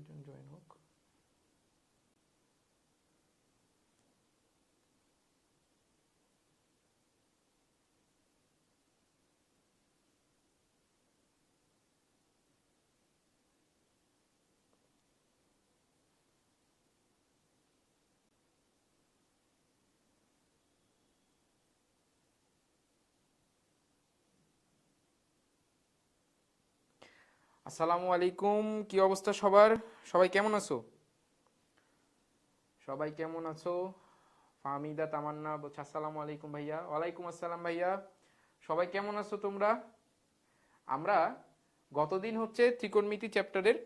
দুজন জয়েন হোক। আসসালামু আলাইকুম, কি অবস্থা সবার? সবাই কেমন আছো? সবাই কেমন আছো? ফাহমিদা তামান্না বলছে আসসালামু আলাইকুম ভাইয়া। ওয়ালাইকুম আসসালাম ভাইয়া। সবাই কেমন আছো তোমরা? আমরা গতদিন হচ্ছে ত্রিকোণমিতি চ্যাপ্টারের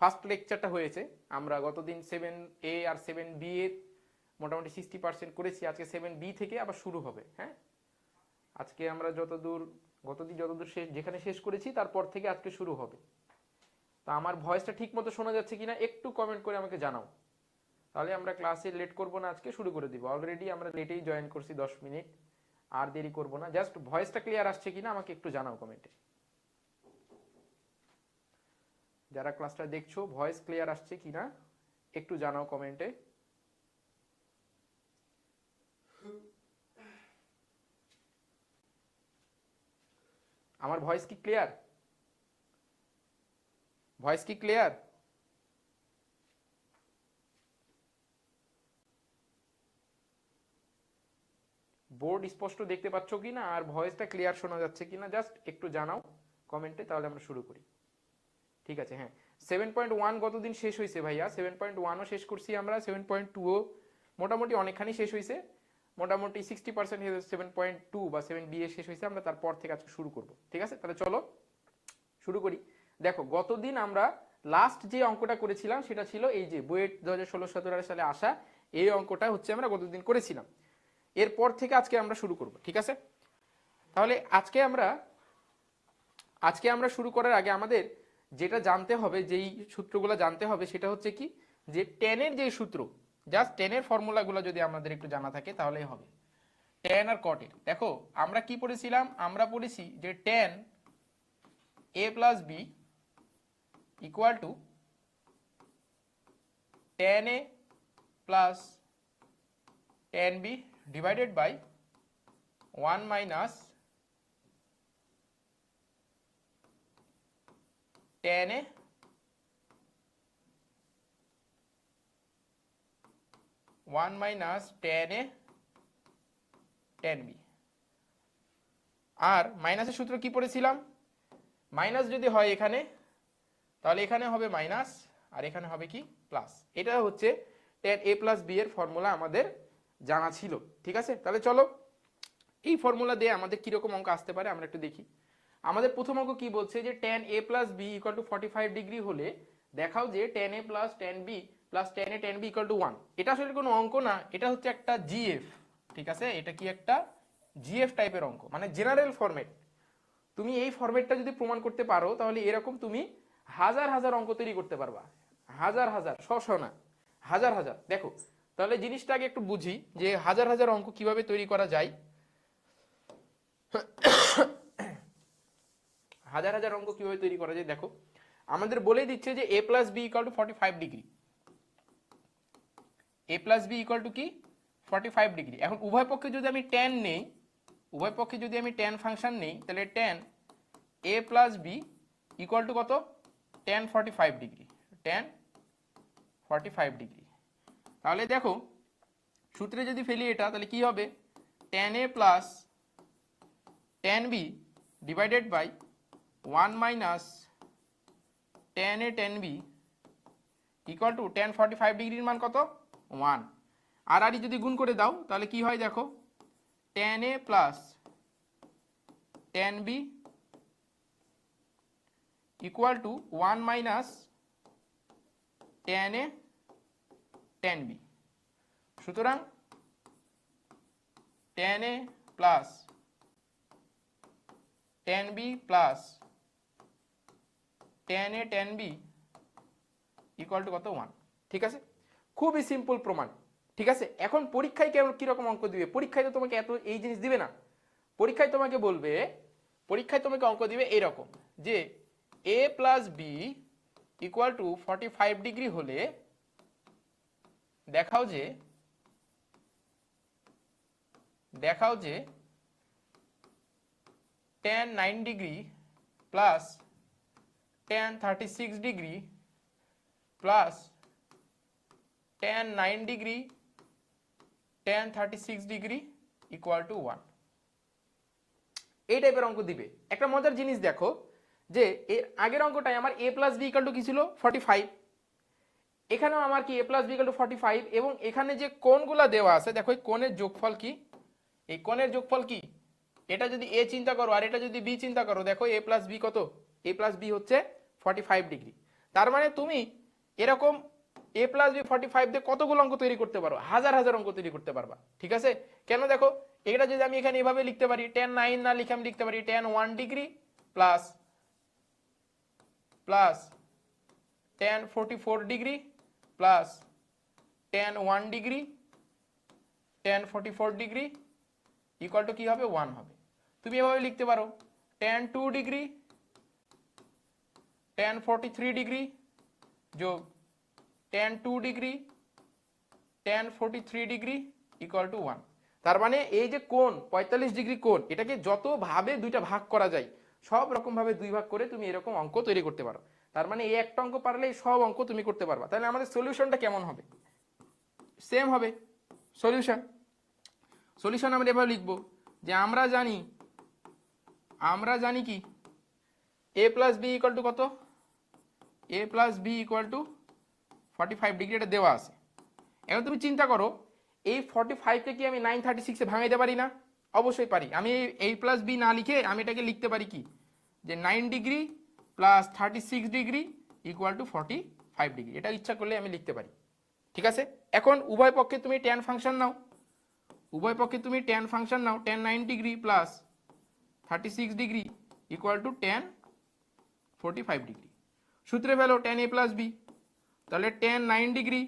ফার্স্ট লেকচারটা হয়েছে। আমরা গতদিন 7A আর 7B এর মোটামুটি 60% করেছি। আজকে 7B থেকে আবার শুরু হবে। হ্যাঁ, আজকে আমরা গতদিন যতদূর যেখানে শেষ করেছি তারপর থেকে আজকে শুরু হবে। তা আমার ভয়েসটা ঠিক মতো শোনা যাচ্ছে কিনা একটু কমেন্ট করে আমাকে জানাও, তাহলে আমরা ক্লাসে লেট করব না, আজকে শুরু করে দিব। অলরেডি আমরা লেটেই জয়েন করছি 10 মিনিট, আর দেরি করব না। জাস্ট ভয়েসটা ক্লিয়ার আসছে কিনা আমাকে একটু জানাও কমেন্টে। যারা ক্লাসটা দেখছো ভয়েস ক্লিয়ার আসছে কিনা একটু জানাও কমেন্টে। আমার ভয়েস কি ক্লিয়ার? ভয়েস কি ক্লিয়ার? বোর্ড স্পষ্ট দেখতে পাচ্ছ কিনা আর ভয়েসটা ক্লিয়ার শোনা যাচ্ছে কিনা জাস্ট একটু জানাও কমেন্টে, তাহলে আমরা শুরু করি। ঠিক আছে, হ্যাঁ 7.1 গতদিন শেষ হয়েছে ভাইয়া। 7.1ও শেষ করছি আমরা, 7.2ও মোটামুটি অনেকখানি শেষ হয়েছে, মোটামুটি 60% 7.2 বা 7B এ শেষ হয়েছে। আমরা তারপর থেকে আজকে শুরু করব। ঠিক আছে, তাহলে চলো শুরু করি। দেখো গতদিন আমরা লাস্ট যে অঙ্কটা করেছিলাম সেটা ছিল এই যে বুয়েট 2016-17 সালে আসা এই অঙ্কটা হচ্ছে আমরা গতদিন করেছিলাম। এরপর থেকে আজকে আমরা শুরু করব। ঠিক আছে, তাহলে আজকে আমরা শুরু করার আগে আমাদের যেটা জানতে হবে, যেই সূত্রগুলো জানতে হবে সেটা হচ্ছে কি, যে টেনের যে সূত্র, জাস্ট টেনের ফর্মুলাগুলো যদি আমাদের একটু জানা থাকে তাহলেই হবে। টেন আর কটের দেখো আমরা কি পড়েছিলাম, আমরা পড়েছি যে tan a plus B equal to tan A plus tan B divided by 1 minus tan A one minus tan A tan B. আর মাইনাসের সূত্র কি পড়েছিলাম, মাইনাস যদি হয় এখানে তাহলে এখানে হবে মাইনাস আর এখানে হবে কি প্লাস। এটা হচ্ছে টেন এ প্লাস বি এর ফর্মুলা আমাদের জানা ছিল। ঠিক আছে, তাহলে চলো এই ফর্মুলা দিয়ে আমাদের কিরকম অঙ্ক আসতে পারে আমরা একটু দেখি। আমাদের প্রথম অঙ্ক কি বলছে, যে tan A plus B equal to 45 degree হলে দেখাও যে tan A plus tan B plus tan A tan B equal to 1। এটা আসলে কোনো অঙ্ক না, এটা হচ্ছে একটা জিএফ। ঠিক আছে, এটা কি একটা জিএফ টাইপের অঙ্ক, মানে জেনারেল ফরম্যাট। তুমি এই ফরম্যাটটা যদি প্রমাণ করতে পারো তাহলে এরকম তুমি হাজার হাজার অঙ্ক তৈরি করতে পারবা। হাজার হাজার, শত না, হাজার হাজার। দেখো তাহলে জিনিসটা আগে একটু বুঝি যে হাজার হাজার অঙ্ক কিভাবে তৈরি করা যায়। হাজার হাজার অঙ্ক কিভাবে তৈরি করা যায় দেখো, আমাদের বলে দিচ্ছে যে a plus B equal to 45 degree. a plus B equal to কি 45 ডিগ্রি। এখন উভয় পক্ষে যদি আমি tan নেই, উভয় পক্ষে যদি আমি tan ফাংশন নেই, তাহলে tan a plus B equal to কত, tan 45 ডিগ্রি, tan 45 ডিগ্রি। তাহলে দেখো সূত্রে যদি ফেলি এটা তাহলে কি হবে, tan a plus tan b divided by 1 minus tan a tan b equal to tan 45 ডিগ্রির মান কত 1। আর যদি গুণ করে দাও তাহলে কি হয় দেখো, tan a plus tan b equal to 1 minus tan a tan b। সুতরাং tan a plus tan b plus tan a tan b equal to কত 1। ঠিক আছে, খুবই সিম্পল প্রমাণ। ঠিক আছে, এখন পরীক্ষায় কিরকম অঙ্ক দিবে, পরীক্ষায় তো তোমাকে এত এই জিনিস দিবে না। পরীক্ষায় তোমাকে বলবে, পরীক্ষায় তোমাকে অঙ্ক দিবে এরকম যে a plus B equal to 45 degree হলে দেখাও যে tan 9 degree plus tan 36 degree plus tan 9 degree tan 36 degree equal to 1। এই টাইপের অঙ্ক দিবে। একটা মজার জিনিস দেখো যে এর আগের অঙ্কটায় আমার a plus B equal to কি ছিল 45, এখানেও আমার কি a plus B equal to 45, এবং এখানে যে কোণগুলা দেওয়া আছে দেখো এই কোণের যোগফল কি, এই কোণের যোগফল কি, এটা যদি a চিন্তা করো আর এটা যদি b চিন্তা করো, দেখো a প্লাস বি কত, a প্লাস বি হচ্ছে 45 ডিগ্রি। তার মানে তুমি এরকম a প্লাস বি 45 দিয়ে কতগুলো অঙ্ক তৈরি করতে পারো, হাজার হাজার অঙ্ক তৈরি করতে পারবা। ঠিক আছে, কেন দেখো এটা যদি আমি এখানে এভাবে লিখতে পারি, tan 9 না লিখে আমি লিখতে পারি tan 1 degree plus tan 44 degree plus tan 1 degree tan 44 degree equal to কি হবে 1 হবে। তুমি এভাবে লিখতে পারো tan 2 ডিগ্রি tan 43 ডিগ্রি যোগ tan 2 degree tan 43 degree equal to 1। তার মানে এই যে কোণ 45 ডিগ্রি কোণ, এটাকে যত ভাবে দুইটা ভাগ করা যায় সব রকম ভাবে দুই ভাগ করে তুমি এরকম অঙ্ক তৈরি করতে পারো। তার মানে এই একটা অঙ্ক পারলে সব অঙ্ক তুমি করতে পারবা। তাহলে আমাদের সলিউশনটা কেমন হবে, সেম হবে। সলিউশন আমরা এভাবে লিখবো যে আমরা জানি কি a plus B equal to কত, a plus B equal to 45 degree, এটা দেওয়া আছে। এখন তুমি চিন্তা করো এই 45কে কি আমি 936 এ ভাঙাইতে পারি না? অবশ্যই পারি। আমি a প্লাস বি না লিখে আমি এটাকে লিখতে পারি কি যে 9 degree plus 36 degree equal to 45 degree, এটা ইচ্ছা করলে আমি লিখতে পারি। ঠিক আছে, এখন উভয় পক্ষে তুমি tan ফাংশন নাও, tan 9 degree plus 36 degree equal to tan 45 degree. সূত্রে ফেলো tan a প্লাস বি, তাহলে tan 9 degree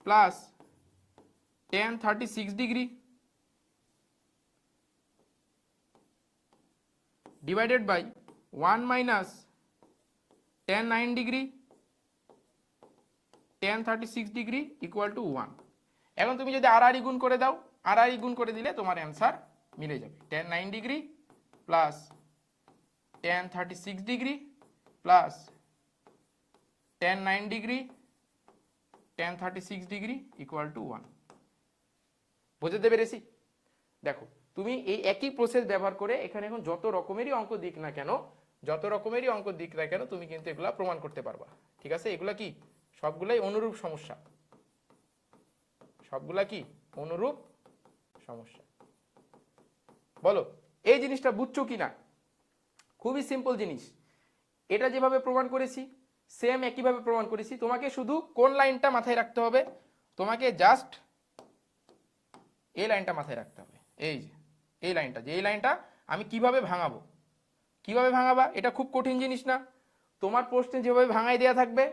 plus tan 36 degree divided by 1 minus tan 9 degree tan 36 degree equal to 1। এখন তুমি যদি আর গুণ করে দাও, আর গুণ করে দিলে তোমার অ্যান্সার মিলে যাবে। tan 9 degree plus tan 36 degree plus tan 9 degree tan 36 degree equal to 1। বুঝতে পেরেছি? দেখো তুমি এই একই প্রসেস ব্যবহার করে এখানে এখন যত রকমেরই অঙ্ক দিক না কেন তুমি কিন্তু এগুলা প্রমাণ করতে পারবা। ঠিক আছে, এগুলা কি সবগুলাই অনুরূপ সমস্যা, বলো এই জিনিসটা বুঝছো কিনা? খুবই সিম্পল জিনিস। এটা যেভাবে প্রমাণ করেছি সেম একইভাবে প্রমাণ করেছি। তোমাকে শুধু কোন লাইনটা মাথায় রাখতে হবে, তোমাকে জাস্ট এই লাইনটা মাথায় রাখতে হবে। এই যে এই লাইনটা আমি কিভাবে ভাঙাবা, এটা খুব কঠিন জিনিস না। তোমার প্রশ্নে যেভাবে ভাঙাই দেওয়া থাকবে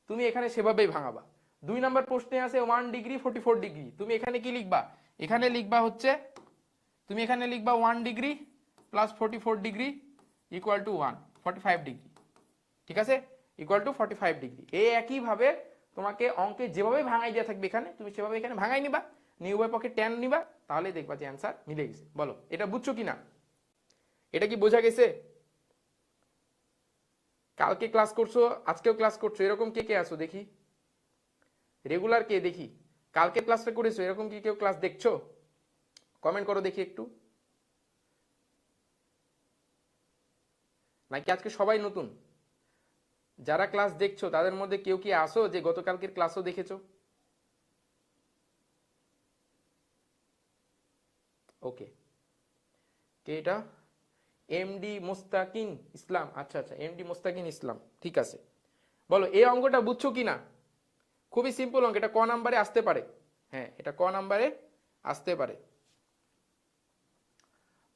তুমি এখানে সেভাবেই ভাঙাবা। 2 নম্বর প্রশ্নে আছে 1 ডিগ্রি 44 ডিগ্রি, তুমি এখানে কি লিখবা, এখানে লিখবা 1 degree plus 44 degree equal to 1, 45 degree. ঠিক আছে, ইকুয়াল টু 45 ডিগ্রি। এই একইভাবে তোমাকে অঙ্কে যেভাবে ভাঙাই দেওয়া থাকবে এখানে তুমি সেভাবে এখানে ভাঙাই নিবা, নিয়ে উভয় পক্ষে tan নিবা, তাহলে দেখবা যে অ্যান্সার মিলে গেছে। বলো এটা বুঝছো কিনা? এটা কি বোঝা গেছে? কালকে ক্লাস করছো, আজকেও ক্লাস করছো, এরকম কে আছো দেখি, রেগুলার কে দেখি, কালকে ক্লাসটা করেছো এরকম কি কেউ ক্লাস দেখছো? কমেন্ট করো দেখি একটু। নাকি আজকে সবাই নতুন? যারা ক্লাস দেখছো তাদের মধ্যে কেউ কি আসো যে গতকালকের ক্লাসও দেখেছো? ওকে, কে এটা? এমডি মোস্তাকিন ইসলাম। আচ্ছা, এমডি মোস্তাকিন ইসলাম, ঠিক আছে। বলো এই অঙ্কটা বুঝছো কিনা? খুবই সিম্পল অঙ্ক, এটা ক নাম্বারে আসতে পারে। হ্যাঁ, এটা ক নাম্বারে আসতে পারে।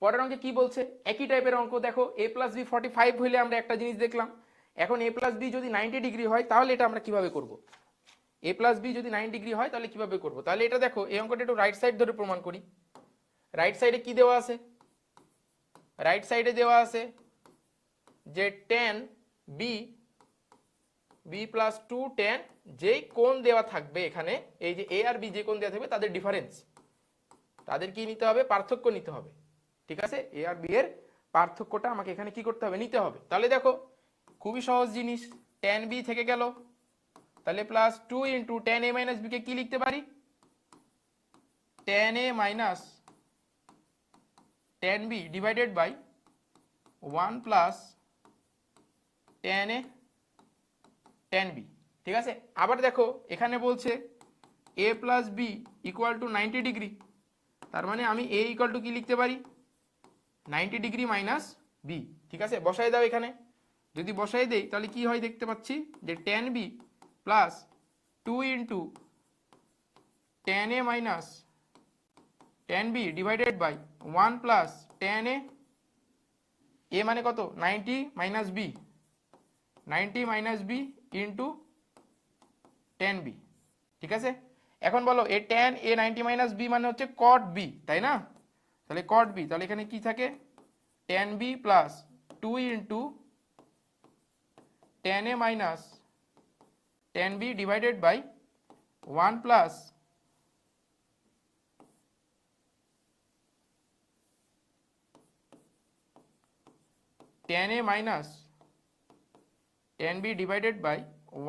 পরের অঙ্কে কি বলছে? একই টাইপের অঙ্ক। দেখো a প্লাস বি 45 হইলে আমরা একটা জিনিস দেখলাম। এখন a প্লাস বি যদি 90 ডিগ্রি হয় তাহলে এটা আমরা কিভাবে করব? a প্লাস বি যদি 90 ডিগ্রি হয় তাহলে কিভাবে করব? তাহলে এটা দেখো এই অঙ্কটা একটু রাইট সাইড ধরে প্রমাণ করি। রাইট সাইডে কি দেওয়া আছে? রাইট সাইডে দেওয়া আছে যে tan b b plus 2 tan যেই কোণ দেওয়া থাকবে এখানে, এই যে এ আর বি যে কোণ দেওয়া থাকবে তাদের ডিফারেন্স, তাদের কি নিতে হবে, পার্থক্য নিতে হবে। ঠিক আছে, এ আর বি এর পার্থক্যটা আমাকে এখানে কি করতে হবে, নিতে হবে। তাহলে দেখো খুবই সহজ জিনিস, tan বি থেকে গেল, তাহলে plus 2 into tan a minus B কে কি লিখতে পারি, tan a minus tan b divided by 1 plus tan a tan b। ঠিক আছে, আবার দেখো এখানে বলছে a plus B equal to 90 degree, তার মানে আমি a ইকুয়াল টু কি লিখতে পারি, 90 ডিগ্রি মাইনাস বি। ঠিক আছে, বসাই দাও এখানে, যদি বসাই দেই তাহলে কি হয় দেখতে পাচ্ছি যে tan b plus 2 into tan a minus tan b divided by 1 plus tan a, a মানে কত 90 minus b, 90 minus b into tan b। ঠিক আছে, এখন বলো এ tan a 90 মাইনাস বি মানে হচ্ছে cot b, তাই না? তাহলে cot b, তাহলে এখানে কি থাকে tan b plus 2 into tan a minus tan b divided by 1 plus tan a minus tan b divided by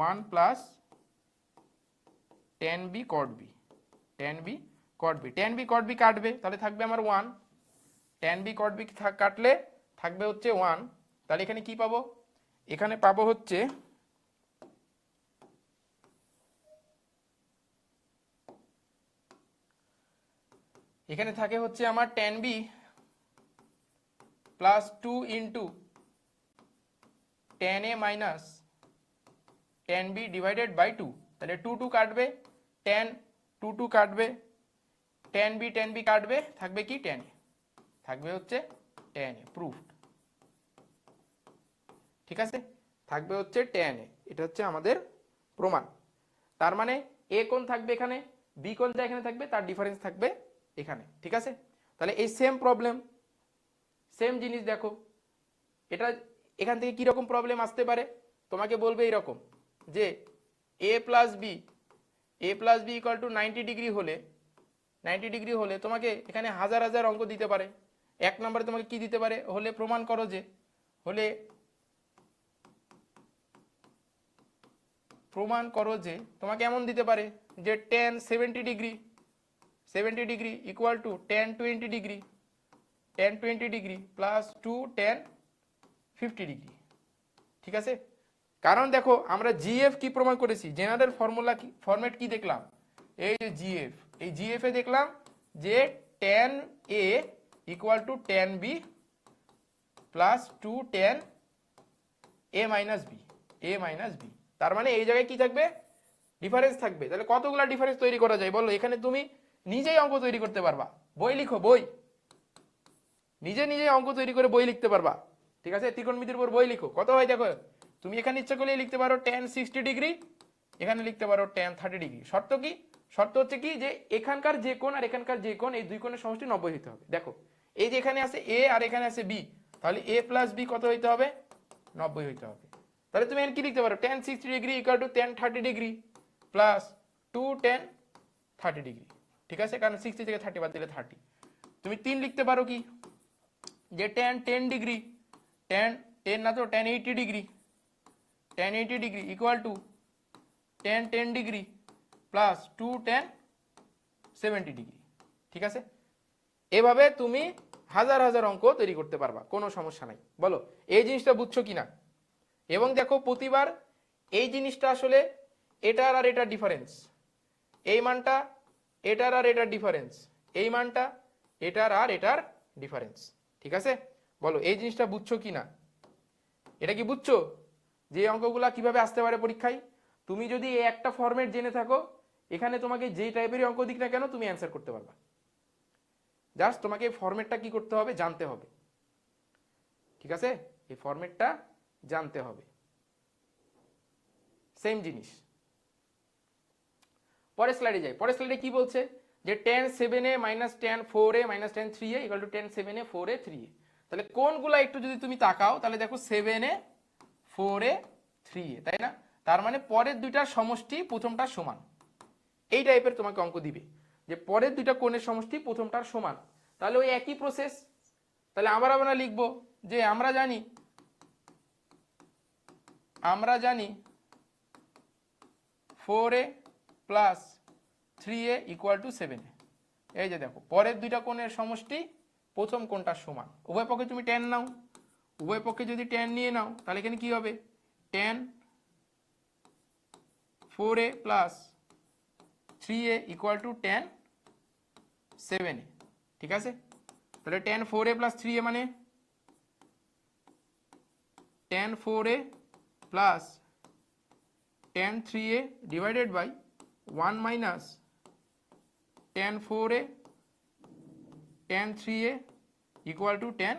1 plus tan b cot b, tan b cot b, tan b cot b কাটবে তাহলে থাকবে আমার 1, tan b cot b কাটলে থাকবে হচ্ছে 1, তাহলে এখানে কি পাবো, এখানে পাবো হচ্ছে এখানে থাকে হচ্ছে আমার tan b plus 2 into tan a minus tan b divided by 2, তাহলে 2 2 কাটবে, tan 2 2 কাটবে, tan b কাটবে, থাকবে কি tan a, থাকবে হচ্ছে tan a, প্রুফড। ঠিক আছে, থাকবে হচ্ছে tan a, এটা হচ্ছে আমাদের প্রমাণ। তার মানে a কোণ থাকবে এখানে, b কোণটা এখানে থাকবে, তার ডিফারেন্স থাকবে এখানে। ঠিক আছে, তাহলে এই সেম প্রবলেম, সেম জিনিস দেখো, এটা এখান থেকে কি রকম প্রবলেম আসতে পারে, তোমাকে বলবে এরকম যে a plus B equal to 90 degree হলে, 90 ডিগ্রি হলে তোমাকে এখানে হাজার হাজার অঙ্ক দিতে পারে। এক নম্বরে তোমাকে কি দিতে পারে, হলে প্রমাণ করো যে, হলে প্রমাণ করো যে, তোমাকে এমন দিতে পারে যে tan 70 degree equal to tan 20 degree plus 2 tan 50 degree. ঠিক আছে, কারণ দেখো আমরা জিএফ কি প্রমাণ করেছি, জেনারেল ফর্মুলা কি, ফরম্যাট কি দেখলাম, এই যে জিএফ, এই জিএফ এ দেখলাম যে tan a equal to tan b plus 2 tan a minus b, তার মানে এই জায়গায় কি থাকবে, ডিফারেন্স থাকবে। তাহলে কতগুলো ডিফারেন্স তৈরি করা যায় বলো, এখানে তুমি নিজেই অঙ্ক তৈরি করতে পারবা, বই লিখো, বই নিজে অঙ্ক তৈরি করে বই লিখতে পারবা। ঠিক আছে, ত্রিকোণমিতির উপর বই লিখো, কত হয় দেখো, তুমি এখানে ইচ্ছা করলে লিখতে পারো tan 60 ডিগ্রি, এখানে লিখতে পারো tan 30 ডিগ্রি। শর্ত কি, শর্ত হচ্ছে কি যে এখানকার যে কোণ আর এখানকার যে কোণ, এই দুই কোণের সমষ্টি 90 হতে হবে। দেখো এই যে এখানে আছে a আর এখানে আছে b, তাহলে a প্লাস b কত হইতে হবে, 90 হইতে হবে। তাহলে তুমি এখানে কি লিখতে পারো, tan 60 degree equal to tan 30 degree plus 2 tan 30 degree. ঠিক আছে, কারণ 60 থেকে 30 বাদ দিলে 30। তুমি 3 লিখতে পারো কি, যে tan 10 ডিগ্রি, tan 10 না তো tan 80 degree, tan 80 degree equal to tan 10 degree plus 2 tan 70 degree. ঠিক আছে, এভাবে তুমি হাজার হাজার অঙ্ক তৈরি করতে পারবা, কোনো সমস্যা নাই। বলো এই জিনিসটা বুঝছো কিনা। এবং দেখো প্রতিবার এই জিনিসটা আসলে এটার আর এটার ডিফারেন্স, এই মানটা এটার আর এটার ডিফারেন্স, এই মানটা এটার আর এটার ডিফারেন্স। ঠিক আছে, বলো এই জিনিসটা বুঝছো কিনা, এটা কি বুঝছো যে অঙ্কগুলা কিভাবে আসতে পারে পরীক্ষায়। তুমি যদি এই একটা ফরম্যাট জেনে থাকো, এখানে তোমাকে যে টাইপেরই অঙ্ক দিক না কেন তুমি অ্যান্সার করতে পারবা। জাস্ট তোমাকে এই ফরম্যাটটা কি করতে হবে, জানতে হবে। ঠিক আছে, এই ফরম্যাটটা জানতে হবে। সেম জিনিস, পরের স্লাইডে যাই। পরের স্লাইডে কি বলছে যে tan 7a minus tan 4a minus tan 3a equal to tan 7a 4a 3a। তাহলে কোনগুলা একটু যদি তুমি তাকাও, তাহলে দেখো 7a 4a 3a, তাই না? তার মানে পরের দুইটার সমষ্টি প্রথমটার সমান। এই টাইপের তোমাকে অঙ্ক দিবে যে পরের দুইটা কোণের সমষ্টি প্রথমটার সমান, তাহলে ওই একই প্রসেস। তাহলে আমরা লিখবো যে আমরা জানি 4a plus 3a equal two 7a। এই যে দেখো পরের দুইটা কোণের সমষ্টি প্রথম কোণটার সমান। উভয় পক্ষে তুমি tan নাও, উভয় পক্ষে যদি tan নিয়ে নাও তাহলে এখানে কি হবে, tan 4a plus 3a equal to tan 7a। ঠিক আছে, তাহলে tan 4a প্লাস 3a মানে tan 4a plus tan 3a divided by 1 minus tan 4a tan 3a equal to tan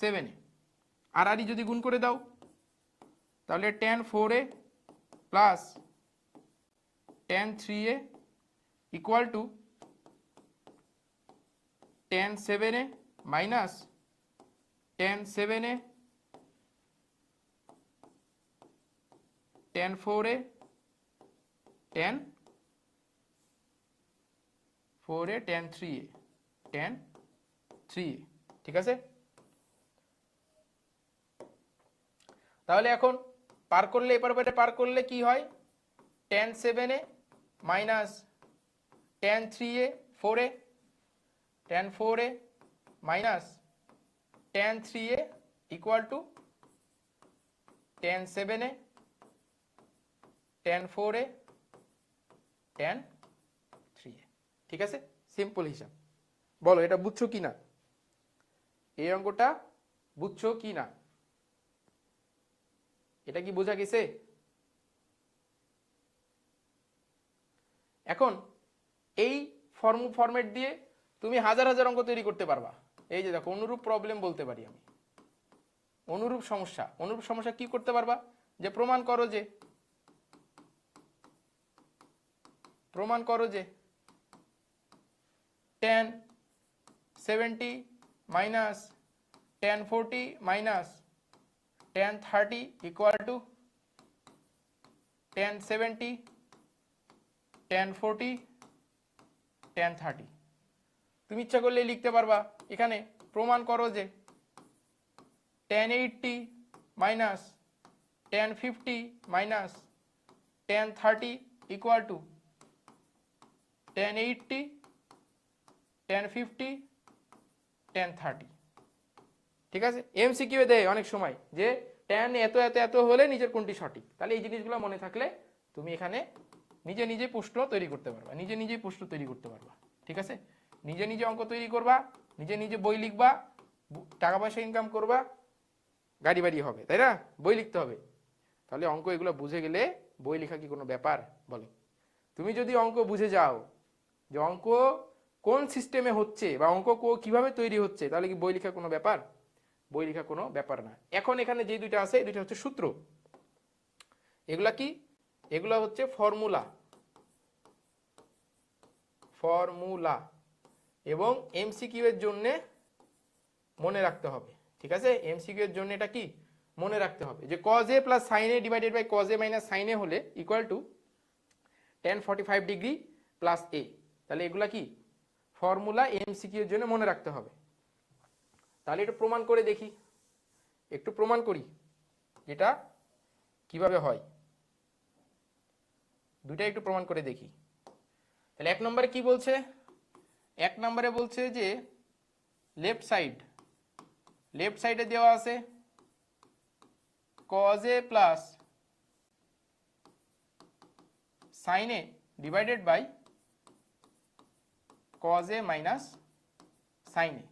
7a। আর যদি গুণ করে দাও তাহলে tan 4a plus tan 3a equal to tan 7a minus tan 7a tan 4a tan 4a tan 3a tan 3a। ঠিক আছে, তাহলে এখন পার করলে এপারে পার করলে কি হয়, tan 7a minus tan 3a 4a tan 4a minus tan 3a equal to tan 7a tan 4a tan 3a। ঠিক আছে, সিম্পল হিসাব। বলো এটা বুঝছো কি না, এই অঙ্কটা বুঝছো কি না, এটা কি বোঝা গেছে? এখন এই ফরম্যাট দিয়ে তুমি হাজার হাজার অঙ্ক তৈরি করতে পারবা। এই যে দেখো অনুরূপ প্রবলেম বলতে পারি আমি, অনুরূপ সমস্যা কি করতে পারবা, যে প্রমাণ করো যে tan 70 minus tan 40 minus tan 30 equal to tan 70 tan 40 tan 30। তুমি ইচ্ছা করলে লিখতে পারবা এখানে প্রমাণ করো যে tan 80 minus tan 50 minus tan 30 equal to tan 80 tan 50 tan 30। ঠিক আছে, এমসিকিউ দেয় অনেক সময় যে tan এত এত এত হলে নিচের কোনটি সঠিক। তাহলে এই জিনিসগুলো মনে থাকলে তুমি এখানে নিজে প্রশ্ন তৈরি করতে পারবা, নিজেই প্রশ্ন তৈরি করতে পারবা। ঠিক আছে, নিজে অঙ্ক তৈরি করবা, নিজে বই লিখবা, টাকা পয়সা ইনকাম করবা, গাড়ি বাড়ি হবে, তাই না? বই লিখতে হবে। তাহলে অঙ্ক এগুলো বুঝে গেলে বই লেখা কি কোনো ব্যাপার? বলো, তুমি যদি অঙ্ক বুঝে যাও যে অঙ্ক কোন সিস্টেমে হচ্ছে বা অঙ্ক কিভাবে তৈরি হচ্ছে, তাহলে কি বই লেখা কোনো ব্যাপার? বই লেখা কোনো ব্যাপার না। এখন এখানে যে দুইটা আছে এই দুইটা হচ্ছে সূত্র। এগুলা কি? এগুলা হচ্ছে ফর্মুলা এবং এমসিকিউ এর জন্য মনে রাখতে হবে। ঠিক আছে, এমসিকিউ এর জন্য এটা কি মনে রাখতে হবে যে cos a plus sin a divided by cos a minus sin a হলে equal to tan 45 degree plus a। তাহলে এগুলা কি ফর্মুলা, এমসিকিউ এর জন্য মনে রাখতে হবে। তাহলে একটু প্রমাণ করে দেখি, একটু প্রমাণ করি যেটা কিভাবে হয়, দুইটা একটু প্রমাণ করে দেখি। তাহলে এক নম্বরে কি বলছে, এক নম্বরে বলছে যে লেফট সাইডে দেওয়া আছে cos a plus sin a divided by cos a minus sin a।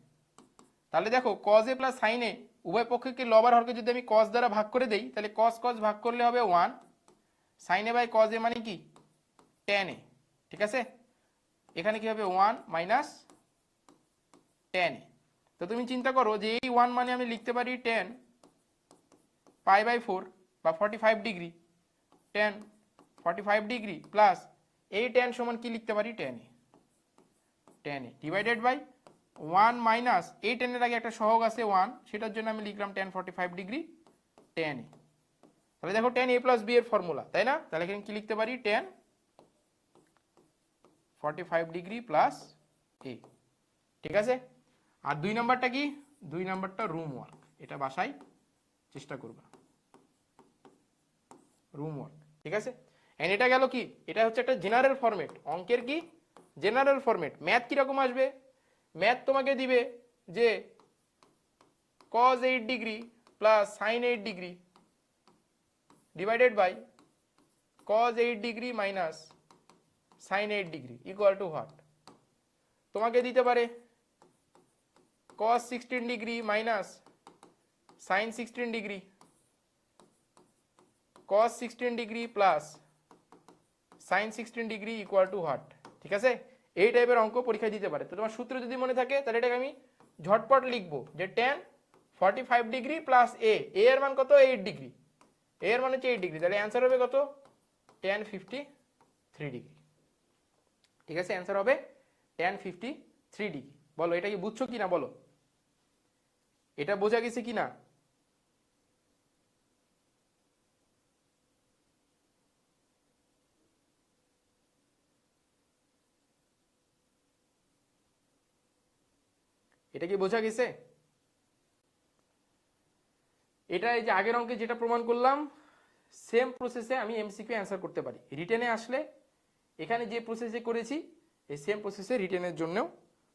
তাহলে দেখো cos a plus sin a উভয় পক্ষকে লবার হরকে যদি আমি cos দ্বারা ভাগ করে দেই তাহলে cos ভাগ করলে হবে 1, sin a by cos a মানে কি tan a। ঠিক আছে, এখানে কি হবে 1 মাইনাস tan a। তো তুমি চিন্তা করো যে এই 1 মানে আমি লিখতে পারি tan π/4 বা 45 ডিগ্রি, tan 45 ডিগ্রি প্লাস এই tan সমান কি লিখতে পারি tan a divided by 1 minus এই tan এর আগে একটা সহগ আছে 1, সেটার জন্য আমি লিখলাম tan 45 ডিগ্রি tan a। তাহলে দেখো tan a প্লাস b এর ফর্মুলা, তাই না? তাহলে এখানে কি লিখতে পারি, tan 45 ডিগ্রি প্লাস a, ঠিক আছে? আর 2 নাম্বারটা কি, 2 নাম্বারটা রুম ওয়ার্ক, এটা বাসায় চেষ্টা করবা, রুম ওয়ার্ক, ঠিক আছে? এন্ড এটা গেল কি, এটা হচ্ছে একটা জেনারেল ফরম্যাট, অঙ্কের কি জেনারেল ফরম্যাট। ম্যাথ কিরকম আসবে, ম্যাথ তোমাকে দিবে যে cos 8 degree plus sin 8 degree divided by cos 8 degree minus sin 8 degree equal to what, তোমাকে দিতে পারে cos 16 degree minus sin 16 degree, cos 16 degree plus sin 16 degree equal to what, ঠিক আছে? এই টাইপের অঙ্ক পরীক্ষায় দিতে পারে। তো তোমার সূত্র যদি মনে থাকে তাহলে এটাকে আমি ঝটপট লিখবো যে tan 45 ডিগ্রি প্লাস a, এর মান কত 8 ডিগ্রি, এর মান হচ্ছে 8 ডিগ্রি, তাহলে অ্যান্সার হবে কত tan 53 ডিগ্রি, ঠিক আছে? অ্যান্সার হবে tan 53 ডিগ্রি। বলো এটা কি বুঝছো কিনা, বলো এটা বোঝা গেছে কিনা? এটা কি বোঝা গেছে? এটা এই যে আগের অঙ্কে যেটা প্রমাণ করলাম সেম প্রসেসে আমি এমসিকিউ অ্যান্সার করতে পারি। রিটেনে আসলে এখানে যে প্রসেসে করেছি এই সেম প্রসেসে রিটেনের জন্যও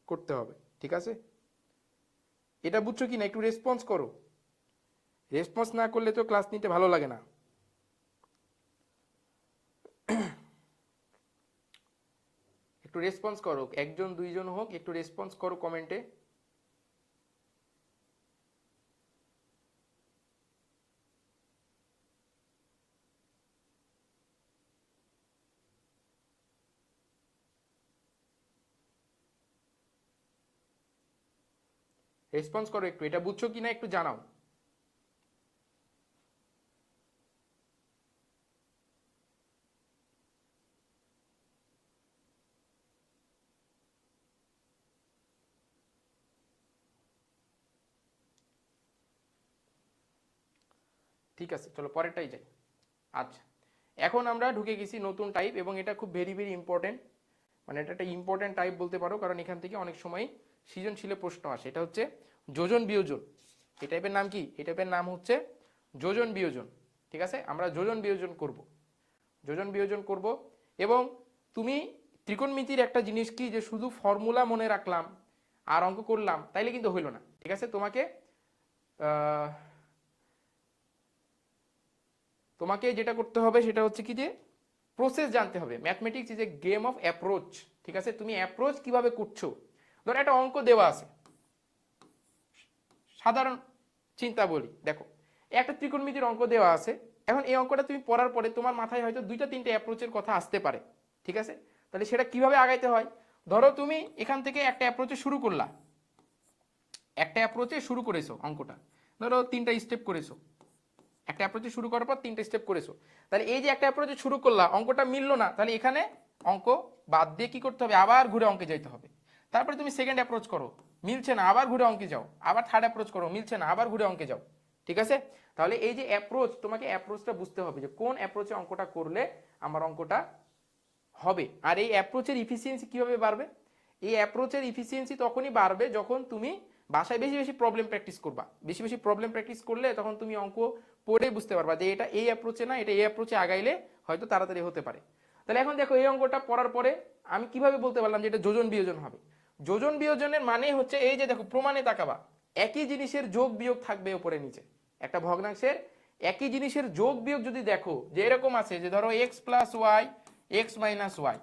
করতে হবে, ঠিক আছে? এটা বুঝছো কি না একটু রেসপন্স করো, রেসপন্স না করলে তো ক্লাস নিতে ভালো লাগে না। একটু রেসপন্স করো, একজন দুইজন হোক, একটু রেসপন্স করো কমেন্টে। রেসপন্স করো একটু, এটা বুঝছো কিনা একটু জানাও। ঠিক আছে, চলো পরেরটাই যাই। আচ্ছা, এখন আমরা ঢুকে গেছি নতুন টাইপ, এবং এটা খুব ভেরি ভেরি ইম্পর্টেন্ট, মানে এটা একটা ইম্পর্টেন্ট টাইপ বলতে পারো, কারণ এখান থেকে অনেক সময় সৃজনশীলে প্রশ্ন আসে। এটা হচ্ছে যোজন বিয়োজন। এই টাইপের নাম কি, এই টাইপের নাম হচ্ছে যোজন বিয়োজন, ঠিক আছে? আমরা যোজন বিয়োজন করব, যোজন বিয়োজন করব। এবং তুমি ত্রিকোণমিতির একটা জিনিস কি, যে শুধু ফর্মুলা মনে রাখলাম আর অঙ্ক করলাম তাইলে কিন্তু হইল না, ঠিক আছে? তোমাকে যেটা করতে হবে সেটা হচ্ছে কি, যে প্রসেস জানতে হবে। Mathematics is a game of approach, ঠিক আছে? তুমি অ্যাপ্রোচ কিভাবে করছো, ধর একটা অঙ্ক দেওয়া আছে, সাধারণ চিন্তা বলি, দেখো একটা ত্রিকোণমিতির অঙ্ক দেওয়া আছে। এখন এই অঙ্কটা তুমি পড়ার পরে তোমার মাথায় হয়তো দুইটা তিনটে অ্যাপ্রোচের কথা আসতে পারে, ঠিক আছে? তাহলে সেটা কিভাবে আগাইতে হয়, ধরো তুমি এখান থেকে একটা অ্যাপ্রোচে শুরু করলা, একটা অ্যাপ্রোচে শুরু করেছো অঙ্কটা, ধরো 3টা স্টেপ করেছো, একটা অ্যাপ্রোচে শুরু করার পর 3টা স্টেপ করেছো। তাহলে এই যে একটা অ্যাপ্রোচে শুরু করলা, অঙ্কটা মিললো না, তাহলে এখানে অঙ্ক বাদ দিয়ে কি করতে হবে, আবার ঘুরে অঙ্কে যাইতে হবে। তারপরে তুমি সেকেন্ড অ্যাপ্রোচ করো, মিলছে না, আবার ঘুরে অঙ্কে যাও, আবার থার্ড অ্যাপ্রোচ করো, মিলছে না, আবার ঘুরে অঙ্কে যাও, ঠিক আছে? তাহলে এই যে অ্যাপ্রোচ, তোমাকে অ্যাপ্রোচটা বুঝতে হবে যে কোন অ্যাপ্রোচে অঙ্কটা করলে আমার অঙ্কটা হবে। আর এই অ্যাপ্রোচের ইফিসিয়েন্সি কিভাবে বাড়বে, এই অ্যাপ্রোচের ইফিসিয়েন্সি তখনই বাড়বে যখন তুমি বাসায় বেশি বেশি প্রবলেম প্র্যাকটিস করবা। বেশি বেশি প্রবলেম প্র্যাকটিস করলে তখন তুমি অঙ্ক পড়ে বুঝতে পারবা যে এটা এই অ্যাপ্রোচে না, এটা এই অ্যাপ্রোচে আগাইলে হয়তো তাড়াতাড়ি হতে পারে। তাহলে এখন দেখো এই অঙ্কটা পড়ার পরে আমি কিভাবে বলতে পারলাম যে এটা যোজন বিয়োজন হবে। যোজন বিয়োজনের মানে হচ্ছে এই যে দেখো প্রমাণে তাকাবা, একই জিনিসের যোগ বিয়োগ থাকবে উপরে নিচে। একটা ভগ্নাংশের একই জিনিসের যোগ বিয়োগ যদি দেখো যে এরকম আছে, যে ধরো X plus Y X minus Y,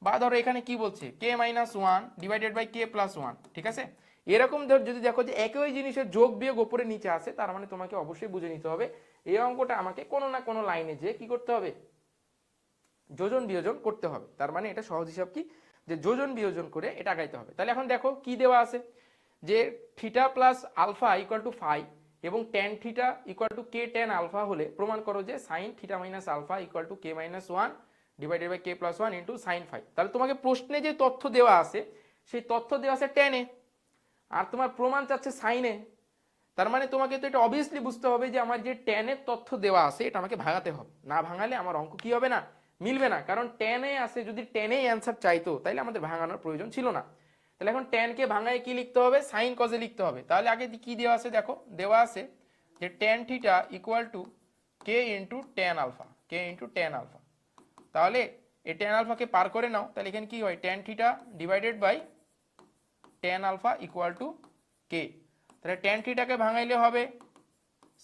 বা ধরো এখানে কি বলছে K minus one divided by K plus one, ঠিক আছে? এরকম ধর যদি দেখো যে একই জিনিসের যোগ বিয়োগ উপরে নিচে আছে, তার মানে তোমাকে অবশ্যই বুঝে নিতে হবে এই অঙ্কটা আমাকে কোনো না কোনো লাইনে যে কি করতে হবে, যোজন বিয়োজন করতে হবে। তার মানে এটা সহজ হিসাব কি, যে যোজন বিয়োজন করে এটা আগাইতে হবে। তাহলে এখন দেখো কি দেওয়া আছে, যে theta plus alpha equal to phi এবং tan theta equal to K tan alpha হলে প্রমাণ করো যে sine theta minus alpha equal to K minus one divided by K plus one into sine phi. তাহলে তোমাকে প্রশ্নে যে তথ্য দেওয়া আছে সেই তথ্য দেওয়া আছে ট্যানে, আর তোমার প্রমাণ চাচ্ছে সাইনে। তার মানে তোমাকে তো এটা অবভিয়াসলি বুঝতে হবে যে আমার যে tan এর তথ্য দেওয়া আছে এটা আমাকে ভাঙাতে হবে, না ভাঙালে আমার অঙ্ক কি হবে না, মিলবে না। কারণ tan এ আছে, যদি tan এই অ্যান্সার চাইতো তাহলে আমাদের ভাঙানোর প্রয়োজন ছিল না। তাহলে এখন tan কে ভাঙায় কি লিখতে হবে, sin cos এ লিখতে হবে। তাহলে আগে কি দেওয়া আছে দেখো, দেওয়া আছে যে tan theta equal to k into tan alpha, k into tan alpha. তাহলে এই tan আলফাকে পার করে নাও, তাহলে এখানে কি হয়, tan theta divided by tan alpha equal to k। তাহলে tan থিটাকে ভাঙাইলে হবে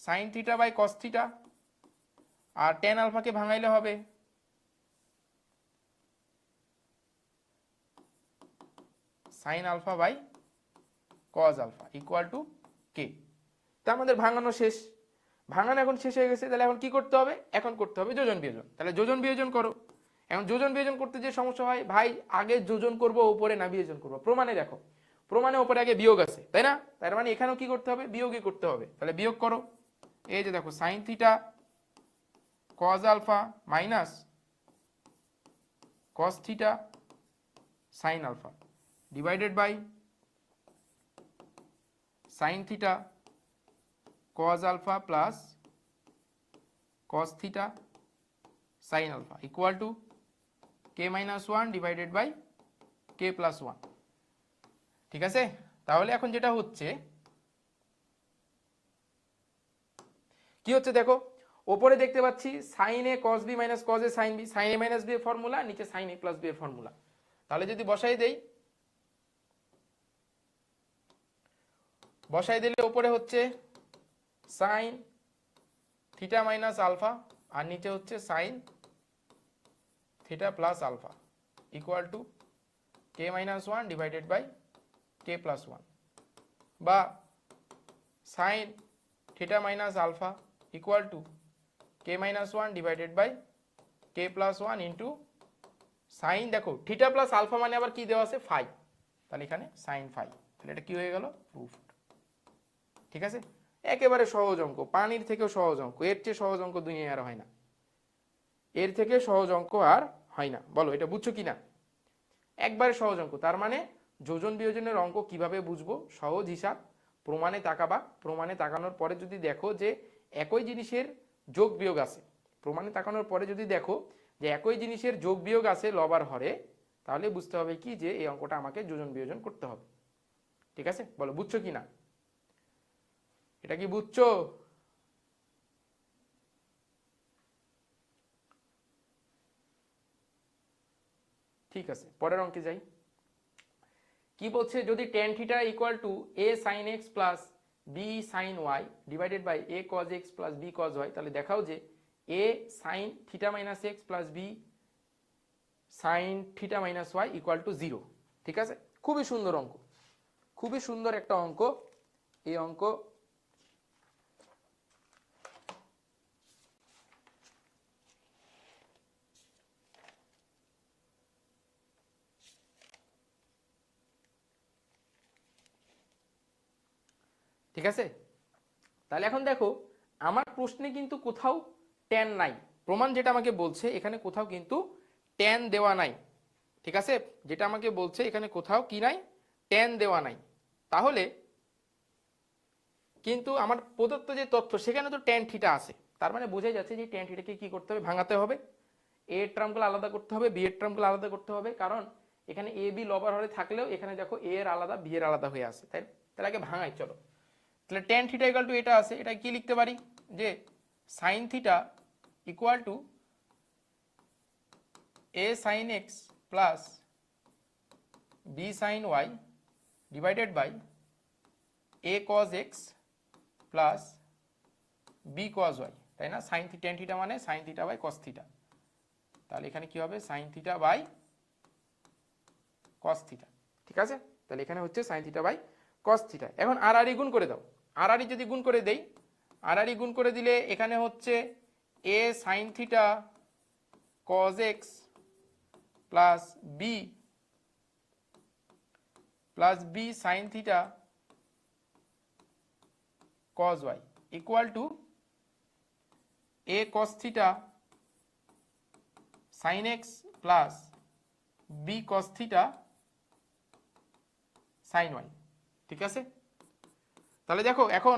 sin theta by cos theta, আর tan আলফাকে ভাঙাইলে হবে sin alpha by cos alpha equal to k। তা আমাদের ভাঙানো শেষ, ভাঙানো এখন শেষ হয়ে গেছে। তাহলে এখন কি করতে হবে, এখন করতে হবে যোজন বিয়োজন। তাহলে যোজন বিয়োজন করো। এখন যোজন বিয়োজন করতে যে সমস্যা হয়, ভাই আগে যোজন করব উপরে না বিয়োজন করব, প্রমাণে দেখো, প্রমাণে উপরে আগে বিয়োগ আছে তাই না, তার মানে এখানেও কি করতে হবে, বিয়োগই করতে হবে। তাহলে বিয়োগ করো, এই যে দেখো sin theta cos alpha minus cos theta sin alpha divided by sin theta cos alpha plus cos theta sin alpha equal to k minus 1 divided by k plus 1। ঠিক আছে, তাহলে এখন যেটা হচ্ছে কি হচ্ছে দেখো, ওপরে দেখতে পাচ্ছি sin a cos b minus cos a sin b, sin a minus b এর ফর্মুলা, নিচে sin a প্লাস b এর ফর্মুলা। তাহলে যদি বসাই দিলে ওপরে হচ্ছে sin থিটা মাইনাস আলফা আর নিচে হচ্ছে sin theta plus alpha equal to k minus 1 divided by k plus 1, বা sin theta minus alpha equal to k minus 1 divided by k plus 1 into sine, দেখো থিটা প্লাস আলফা মানে আবার কি দেওয়া আছে, ফাই, তাহলে এখানে sin ফাই। তাহলে এটা কি হয়ে গেল, প্রুফড। ঠিক আছে, একেবারে সহজ অঙ্ক, পানির থেকেও সহজ অঙ্ক, এর চেয়ে সহজ অঙ্ক দুনিয়ায় আর হয় না, এর থেকে সহজ অঙ্ক আর হয় না। বলো এটা বুঝছো কিনা, একবারে সহজ অঙ্ক। তার মানে যোজন বিয়োজনের অঙ্ক কিভাবে বুঝবো, সহজ হিসাব, প্রমাণে তাকাবা, প্রমাণে তাকানোর পরে যদি দেখো যে একই জিনিসের যোগ বিয়োগ আছে, প্রমাণে তাকানোর পরে যদি দেখো যে একই জিনিসের যোগ বিয়োগ আছে লব আর হরে, তাহলে বুঝতে হবে কি যে এই অঙ্কটা আমাকে যোজন বিয়োজন করতে হবে। ঠিক আছে, বলো বুঝছো কিনা, এটা কি বুঝছো? ঠিক আছে, পরের অঙ্কে যাই। কি বলছে, যদি tan theta equal to a sin x plus b sin y divided by a cos x plus b cos y, তাহলে দেখাও যে a sin theta minus x plus b sin theta minus y equal to 0। ঠিক আছে, খুবই সুন্দর অঙ্ক, খুবই সুন্দর একটা অঙ্ক। এই অঙ্ক ঠিক আছে। তাহলে এখন দেখো আমার প্রশ্নে কিন্তু কোথাও tan নাই, প্রমাণ যেটা আমাকে বলছে এখানে কোথাও কিন্তু tan দেওয়া নাই। ঠিক আছে, যেটা আমাকে বলছে এখানে কোথাও কি নাই, tan দেওয়া নাই। তাহলে কিন্তু আমার প্রদত্ত যে তথ্য সেখানে তো tan থিটা আছে, তার মানে বোঝাই যাচ্ছে যে tan থিটাকে কি করতে হবে, ভাঙাতে হবে, a এর টার্মগুলো আলাদা করতে হবে, b এর টার্মগুলো আলাদা করতে হবে, কারণ এখানে a b লব আর হরে থাকলেও এখানে দেখো a এর আলাদা b এর আলাদা হয়ে আছে, তাই তাহলে আগে ভাঙাই চলো। তাহলে tan থিটা ইকুয়াল টু এটা আছে, এটা কি লিখতে পারি যে sin theta equal to a sin x plus b sin y divided by a cos x plus b cos y, তাই না, sin tan থিটা মানে sin theta by cos theta, তাহলে এখানে কি হবে sin theta by cos theta. ঠিক আছে, তাহলে এখানে হচ্ছে sin theta by cos theta. এখন আর আর গুণ করে দাও, আর আর যদি গুণ করে দেই, আর আর গুণ করে দিলে এখানে হচ্ছে a sin theta cos x plus b sin theta cos y equal to a cos theta sin x plus b cos theta sin y। ঠিক আছে, তাহলে দেখো এখন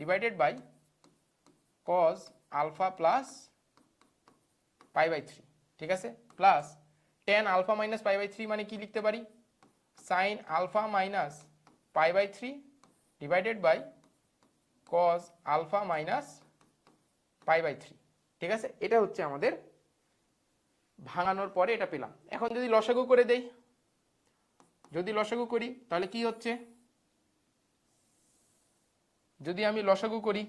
divided by cos alpha plus pi by three, ঠিক আছে, plus tan alpha minus pi by three মানে কি লিখতে পারি, sine alpha minus pi by three divided by cos alpha minus pi by three, ঠিক আছে। এটা হচ্ছে আমাদের ভাঙানোর পরে এটা পেলাম। এখন যদি লসাগু করে দেই, যদি লসাগু করি তাহলে কি হচ্ছে, যদি আমি লসাগু করি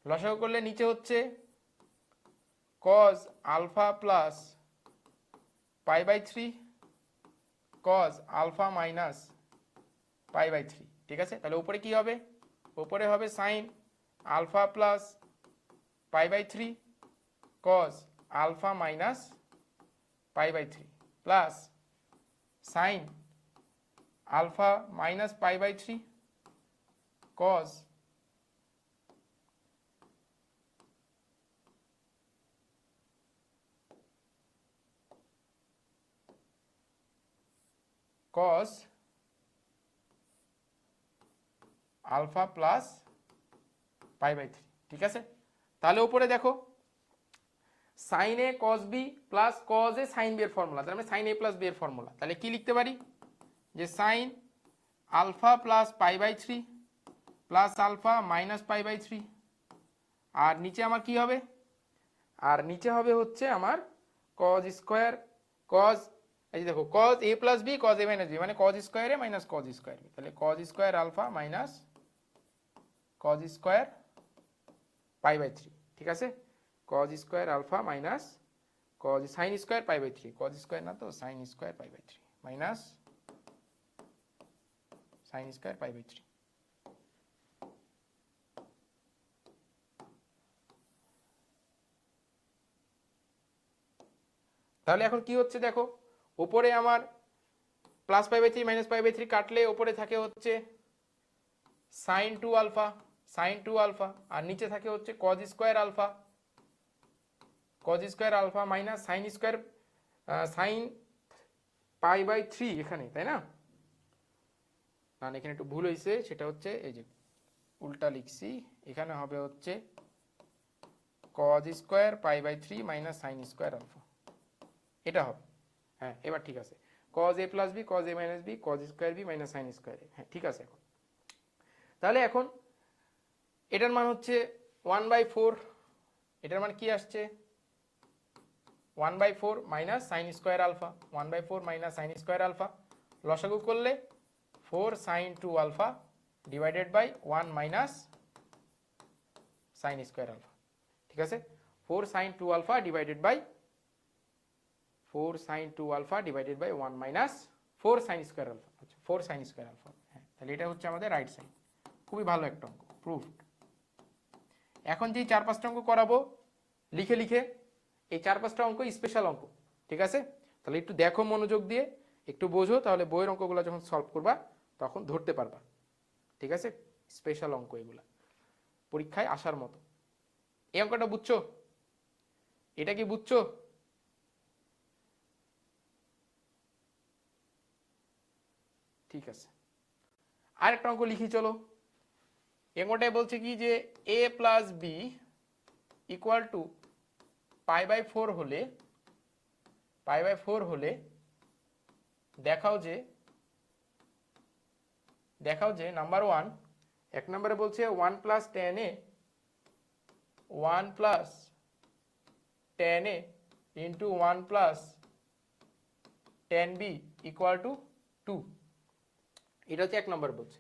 লসাগু করলে নিচে হচ্ছে cos alpha plus pi by three cos alpha minus pi by three, ঠিক আছে। তাহলে উপরে কি হবে, উপরে হবে sine alpha plus pi by three cos alpha minus pi by three plus sine alpha minus pi by three cos cos alpha plus pi by three, ঠিক আছে। তাহলে উপরে দেখো sine a cos b plus cos a sine b এর formula, তাহলে আমি sine a plus B এর formula, তাহলে কি লিখতে পারি যে sine alpha plus pi by three plus alpha minus pi by three, আর নিচে আমার কি হবে, আর নিচে হবে হচ্ছে আমার কজ স্কোয়ার কজ, এই যে দেখো কজ এ প্লাস বি কজ এ মাইনাস বি মানে cos square a minus cos square b, তাহলে cos square alpha minus cos square pi by three, ঠিক আছে। Cos square alpha minus cos sine square pi by three, cos square না তো sine square pi by three minus sine square pi by three. তাহলে এখন কি হচ্ছে দেখো, উপরে আমার plus pi by three minus pi by three কাটলে উপরে থাকে হচ্ছে sine two alpha, sine two alpha, আর নিচে থাকে হচ্ছে cos square alpha, cos square alpha minus sine square sine pi by three এখানে, তাই না, না এখানে একটু ভুল হয়েছে, সেটা হচ্ছে এই যে উল্টা লিখছি, এখানে হবে হচ্ছে cos square pi by three minus sine square alpha, এটা হবে, হ্যাঁ এবার ঠিক আছে, cos A plus B cos A minus B cos square B minus sine square A, হ্যাঁ ঠিক আছে। এখন তাহলে এখন এটার মান হচ্ছে 1/4, এটার মান কি আসছে 1/4 minus sine square alpha, 1/4 minus sine square alpha, লসাগু করলে 4 sine 2 alpha divided by 1 minus sine square alpha, ঠিক আছে। 4 sine 2 alpha divided by 4 sine 2 alpha divided by 1 minus 4 sine square alpha, আচ্ছা 4 সাইন স্কোয়ার আলফা, হ্যাঁ তাহলে এটা হচ্ছে আমাদের রাইট সাইড, খুবই ভালো একটা অঙ্ক, প্রুভড। এখন যে 4-5টা অঙ্ক করাবো লিখে লিখে, এই 4-5টা অঙ্ক স্পেশাল অঙ্ক, ঠিক আছে। তাহলে একটু দেখো মনোযোগ দিয়ে, একটু বোঝো, তাহলে বইয়ের অঙ্কগুলো যখন সলভ করবা তখন ধরতে পারবা, ঠিক আছে। স্পেশাল অঙ্ক এগুলা পরীক্ষায় আসার মতো। এই অঙ্কটা বুঝছো, এটা কি বুঝছো, ঠিক আছে। আর একটা অঙ্ক লিখি চলো, অঙ্কটাই বলছে কি যে a plus B equal to pi by 4 হলে, পাই বাই 4 হলে দেখাও যে নাম্বার 1, এক নম্বরে বলছে 1 plus 10a 1 plus 10a into 1 plus 10b equal to 2, এটা হচ্ছে 1 নম্বর বলছে।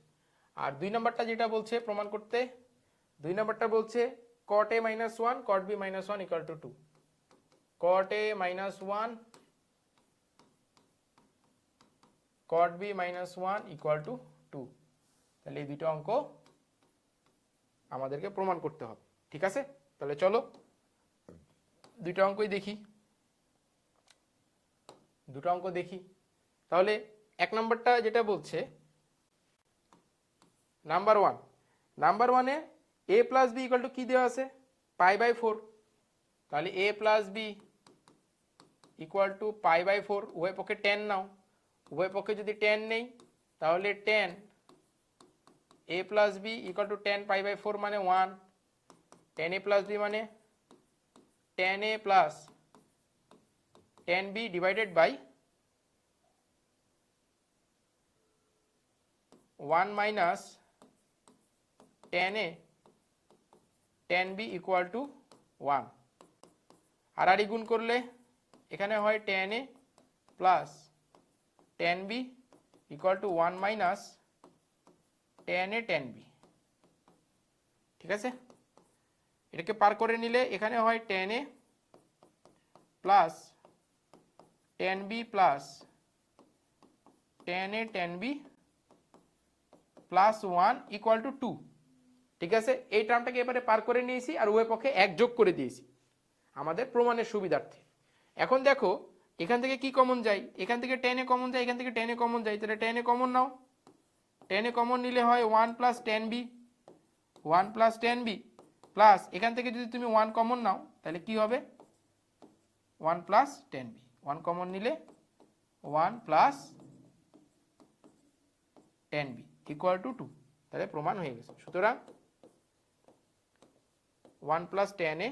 আর 2 নম্বরটা যেটা বলছে প্রমাণ করতে, 2 নম্বরটা বলছে cot a minus 1 cot b minus 1 equal to 2, cot a minus 1 cot b minus 1 equal to 2, তাহলে এই দুটো অঙ্ক আমাদেরকে প্রমাণ করতে হবে, ঠিক আছে। তাহলে চলো দুটো অঙ্কই দেখি, দুটো অঙ্ক দেখি। তাহলে 1 নম্বরটা যেটা বলছে নাম্বার 1, নাম্বার 1 এ a plus B equal to কি দেওয়া আছে পাই বাই 4, তাহলে a plus B equal to pi by 4, উভয় পক্ষে টেন নাও, উভয় পক্ষে যদি টেন নেই তাহলে tan a plus B equal to tan pi by 4 মানে 1, টেন a প্লাস বি মানে tan a plus tan B divided by 1 minus tan a tan B equal to 1, আর গুণ করলে এখানে হয় tan a plus tan B equal to 1 minus tan a tan B. ঠিক আছে, এটাকে পার করে নিলে এখানে হয় tan a plus tan B plus tan a tan B plus 1 equal to 2। ঠিক আছে, এই টার্মটাকে এবারে পার করে নিয়েছি আর উভয় পক্ষে এক যোগ করে দিয়েছি আমাদের প্রমাণের সুবিধার্থে। এখন দেখো এখান থেকে কি কমন যায়, এখান থেকে টেন a কমন যায়, এখান থেকে টেন a কমন যায়, তাহলে টেন a কমন নাও, টেন a কমন নিলে হয় 1 plus tan B, 1 plus tan B plus এখান থেকে যদি তুমি 1 কমন নাও তাহলে কি হবে 1 প্লাস টেন বি, 1 কমন নিলে 1 plus tan B equal to 2, তাহলে প্রমাণ হয়ে গেছে। সুতরাং 1 plus tan a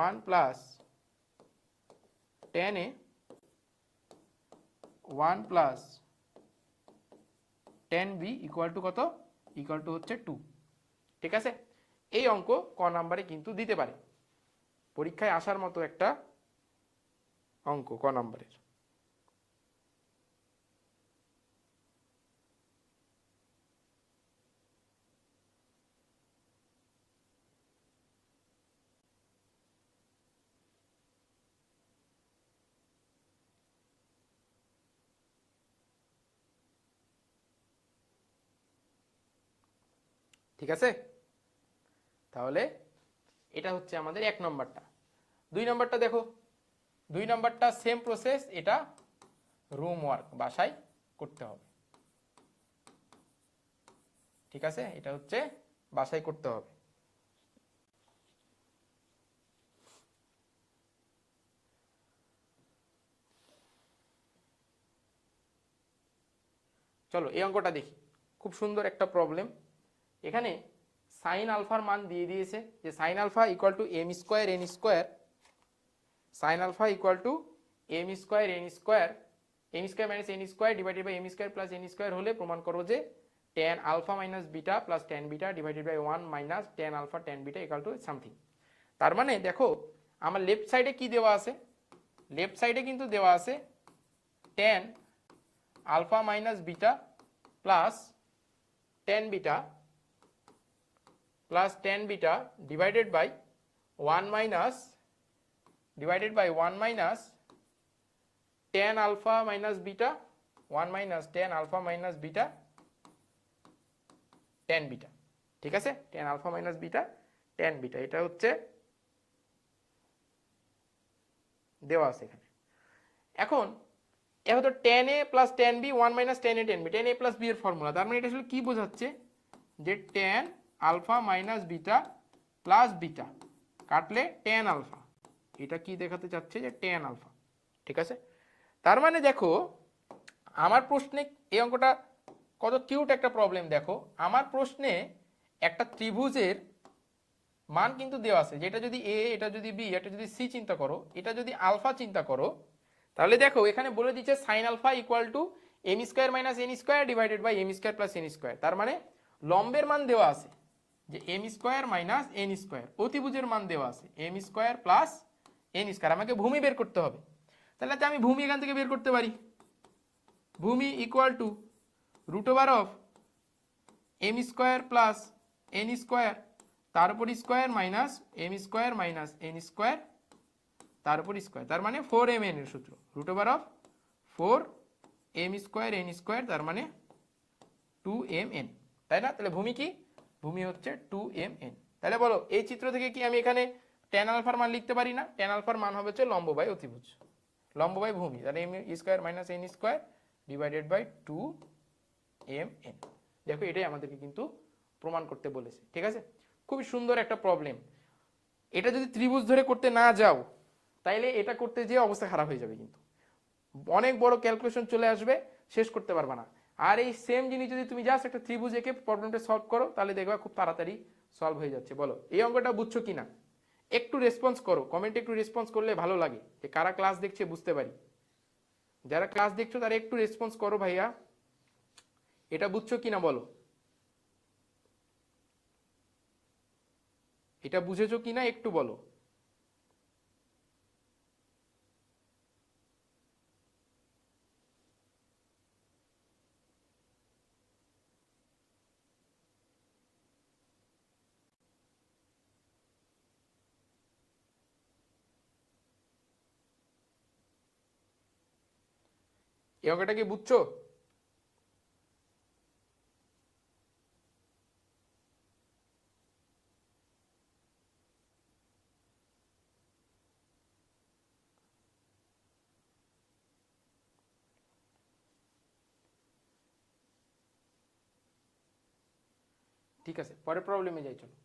1 plus tan a 1 plus tan B equal to কত, ইকুয়াল টু হচ্ছে 2। ঠিক আছে, এই অঙ্ক ক নাম্বারে কিন্তু দিতে পারে, পরীক্ষায় আসার মতো একটা অঙ্ক ক নাম্বারের। ঠিক আছে, তাহলে এটা হচ্ছে আমাদের এক নম্বরটা। দুই নম্বরটা দেখো, দুই নম্বরটা সেম প্রসেস, এটা রুম ওয়ার্ক বাসায় করতে হবে। ঠিক আছে, এটা হচ্ছে বাসায় করতে হবে। চলো এই অঙ্কটা দেখি, খুব সুন্দর একটা প্রবলেম। এখানে সাইন আলফার মান দিয়ে দিয়েছে যে sine alpha equal to M square N square, sine alpha equal to M square N square, M square minus N square divided by M square plus N square হলে প্রমাণ করো যে tan alpha minus beta plus tan beta divided by 1 minus tan alpha tan beta equal to something. তার মানে দেখো আমার left সাইডে কি দেওয়া আছে, লেফট সাইডে কিন্তু দেওয়া আছে tan alpha minus beta plus tan beta plus tan beta divided by 1 minus divided by 1 minus tan alpha minus beta 1 minus tan alpha minus beta tan beta. ঠিক আছে, tan alpha minus beta tan beta, এটা হচ্ছে দেওয়া আছে এখানে। এখন এ হতো টেন এ plus tan B 1 minus tan এ টেন বি, টেন এ প্লাস বি এর ফর্মুলা। তার মানে এটা আসলে কি বোঝাচ্ছে যে tan alpha minus beta plus beta কাটলে টেন আলফা, এটা কি দেখাতে চাচ্ছে যে টেন আলফা। ঠিক আছে, তার মানে দেখো আমার প্রশ্নে এই অঙ্কটা কত কিউট একটা প্রবলেম। দেখো আমার প্রশ্নে একটা ত্রিভুজের মান কিন্তু দেওয়া আছে, যেটা যদি এ, এটা যদি বি, এটা যদি সি চিন্তা করো, এটা যদি আলফা চিন্তা করো, তাহলে দেখো এখানে বলে দিচ্ছে sine alpha equal to M square minus N square divided by M square plus N square. তার মানে লম্বের মান দেওয়া আছে যে M square minus N square, অতিভুজের মান দেওয়া আছে M square plus N square. আমাকে ভূমি বের করতে হবে, তাহলে আমি ভূমি এখান থেকে বের করতে পারি। ভূমি equal to root over of M square plus N square তার উপর square minus M square minus N square তার উপর স্কোয়ার, তার মানে 4mn এর সূত্র, root over of 4m square N square, তার মানে 2mn, তাই না? তাহলে ভূমি কি, ভূমি হচ্ছে 2mn। তাহলে বলো এই চিত্র থেকে কি আমি এখানে টেন আলফার মান লিখতে পারি না? টেন আলফার মান হবে হচ্ছে লম্ব বাই অতিভুজ, লম্ব বাই ভূমি, তাহলে M square minus N square divided by 2mn। দেখো এটাই আমাদেরকে কিন্তু প্রমাণ করতে বলেছে। ঠিক আছে, খুবই সুন্দর একটা প্রবলেম। এটা যদি ত্রিভুজ ধরে করতে না যাও তাইলে এটা করতে যেয়ে অবস্থা খারাপ হয়ে যাবে, কিন্তু অনেক বড় ক্যালকুলেশন চলে আসবে, শেষ করতে পারবে না। আর এই সেম জিনিস যদি তুমি জাস্ট একটা ত্রিভুজ এঁকে প্রবলেমটা সলভ করো তাহলে দেখবা খুব তাড়াতাড়ি সলভ হয়ে যাচ্ছে। বলো এই অঙ্কটা বুঝছো কিনা, একটু রেসপন্স করো, কমেন্টে একটু রেসপন্স করলে ভালো লাগে, যে কারা ক্লাস দেখছে বুঝতে পারি। যারা ক্লাস দেখছো তারা একটু রেসপন্স করো ভাইয়া, এটা বুঝছো কিনা বলো, এটা বুঝেছো কিনা একটু বলো। এই অঙ্কটা কি বুঝছো? ঠিক আছে, পরের প্রবলেমে যাই চলো।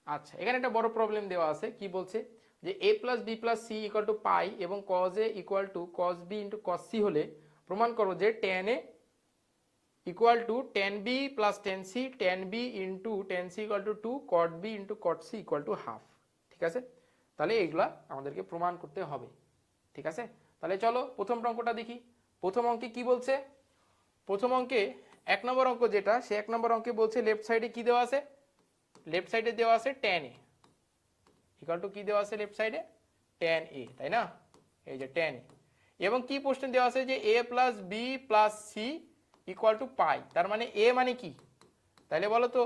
আচ্ছা, এখানে একটা বড় প্রবলেম দেওয়া আছে, কি বলছে যে a plus B plus C equal to pi এবং cos a equal to cos b into cos c হলে প্রমাণ করো যে tan a equal to tan b plus tan c tan b into tan c equal to 2 cot b into cot c equal to half. ঠিক আছে, তাহলে এইগুলা আমাদেরকে প্রমাণ করতে হবে। ঠিক আছে, তাহলে চলো প্রথম অঙ্কটা দেখি। প্রথম অঙ্কে কি বলছে, প্রথম অঙ্কে 1 নম্বর অঙ্ক যেটা, সে 1 নম্বর অঙ্কে বলছে লেফট সাইডে কি দেওয়া আছে, লেফট সাইডে দেওয়া আছে tan a ইকুয়াল টু কি দেওয়া আছে লেফট সাইডে tan a, তাই না, এই যে tan a, এবং কি প্রশ্ন দেওয়া আছে যে a plus B plus C equal to pi, তার মানে a মানে কি, তাহলে বলো তো